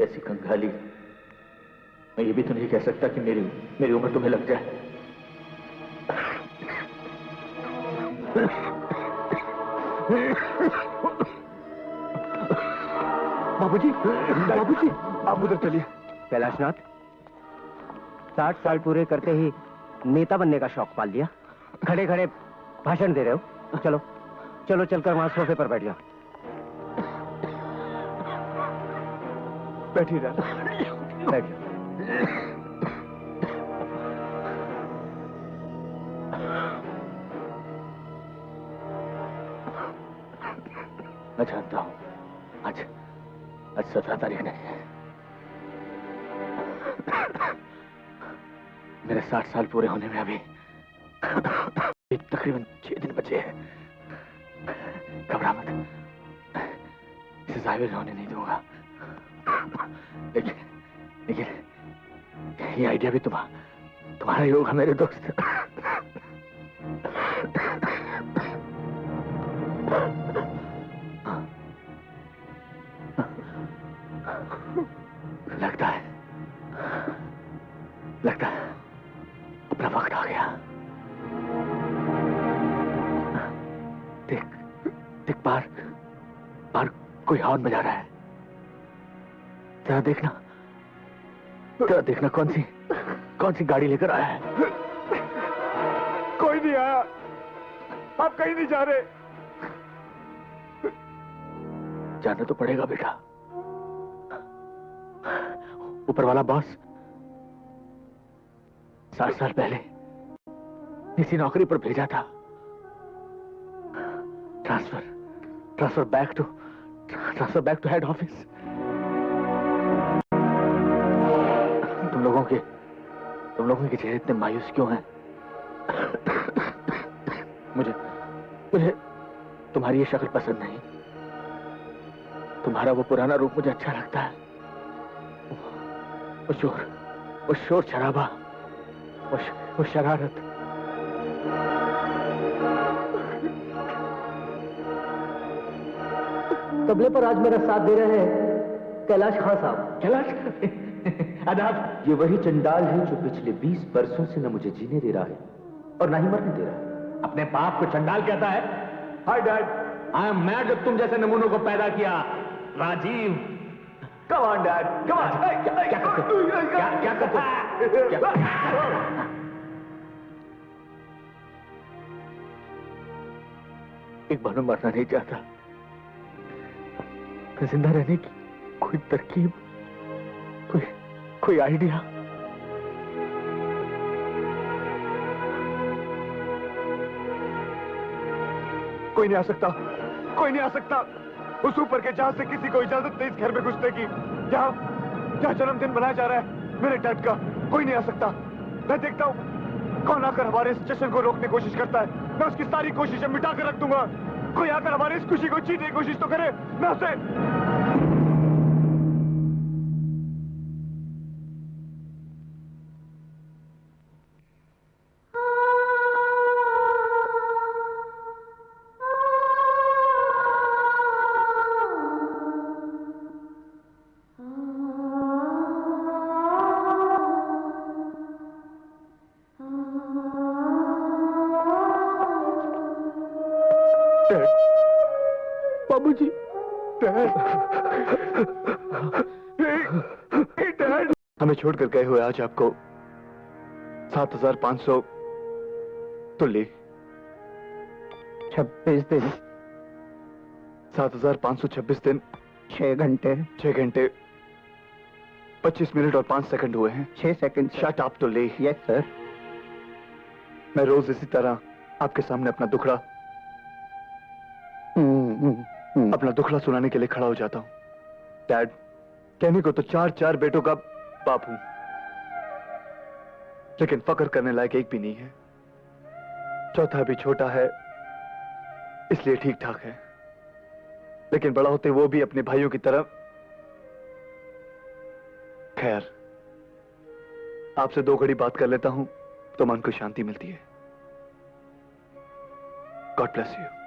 A: ऐसी कंगाली, मैं ये भी तो नहीं कह सकता कि मेरी उम्र तुम्हें लग जाए।
C: बाबूजी, बाबूजी, आप उधर चलिए। कैलाशनाथ, 60 साल पूरे करते ही नेता बनने का शौक पाल लिया। खड़े खड़े भाषण दे रहे हो। चलो चलो, चलकर वहां सोफे पर बैठ जाओ।
K: बैठी रह,
C: बैठ जाओ।
A: मैं जानता हूं आज 17 तारीख नहीं है। मेरे 60 साल पूरे होने में अभी तकरीबन 6 दिन बचे हैं। घबरा मत, इसे जाहिर होने नहीं दूंगा। लेकिन ये आइडिया भी तुम्हारा ही होगा मेरे दोस्त। लगता है अपना वक्त आ गया। देख बाहर कोई हॉर्न बजा रहा है। जरा देखना कौन सी गाड़ी लेकर आया है।
K: कोई नहीं आया, आप कहीं नहीं जा रहे।
A: जाना तो पड़ेगा बेटा। ऊपर वाला बॉस 60 साल पहले इसी नौकरी पर भेजा था। Transfer back to head office. तुम लोगों के चेहरे इतने मायूस क्यों हैं? मुझे तुम्हारी ये शक्ल पसंद नहीं। तुम्हारा वो पुराना रूप मुझे अच्छा लगता है। वो शोर शराबा, वो शरारत।
C: तबले पर आज मेरा साथ दे रहे हैं कैलाश खान साहब।
A: कैलाश आदाब।
N: ये वही चंडाल है जो पिछले 20 बरसों से न मुझे जीने दे रहा है और ना ही मरने दे रहा है।
A: अपने बाप को चंडाल कहता है? Hi dad, I am mad जब तुम जैसे नमूनों को पैदा किया। Rajiv, come on dad, come on. क्या करते? एक बार मैं मरना नहीं चाहता। जिंदा रहने की कोई तरकीब, कोई आइडिया।
K: कोई नहीं आ सकता। उस ऊपर के जहाज से किसी को इजाजत नहीं इस घर में घुसने की। जहां जन्मदिन मनाया जा रहा है मेरे डैड का, कोई नहीं आ सकता। मैं देखता हूं कौन आकर हमारे इस जश्न को रोकने की कोशिश करता है। मैं उसकी सारी कोशिशें मिटा कर रख दूंगा। कोई आकर हमारी इस खुशी को छीनने की कोशिश तो करे, मैं उसे। बाबूजी, डैड, हमें छोड़कर गए हुए आज आपको 7500 तो ले
J: 26 दिन
K: 7526 दिन
J: 6 घंटे
K: 6 घंटे 25 मिनट और 5 सेकंड हुए हैं।
J: 6 सेकंड।
K: शट अप तो ले।
J: Yes sir.
K: मैं रोज इसी तरह आपके सामने अपना दुखड़ा सुनाने के लिए खड़ा हो जाता हूँ। डैड, कहने को तो 4 बेटों का बाप हूं, लेकिन फक्र करने लायक एक भी नहीं है। चौथा भी छोटा है, इसलिए ठीक ठाक है, लेकिन बड़ा होते वो भी अपने भाइयों की तरह। खैर, आपसे 2 घड़ी बात कर लेता हूं तो मन को शांति मिलती है। God bless you.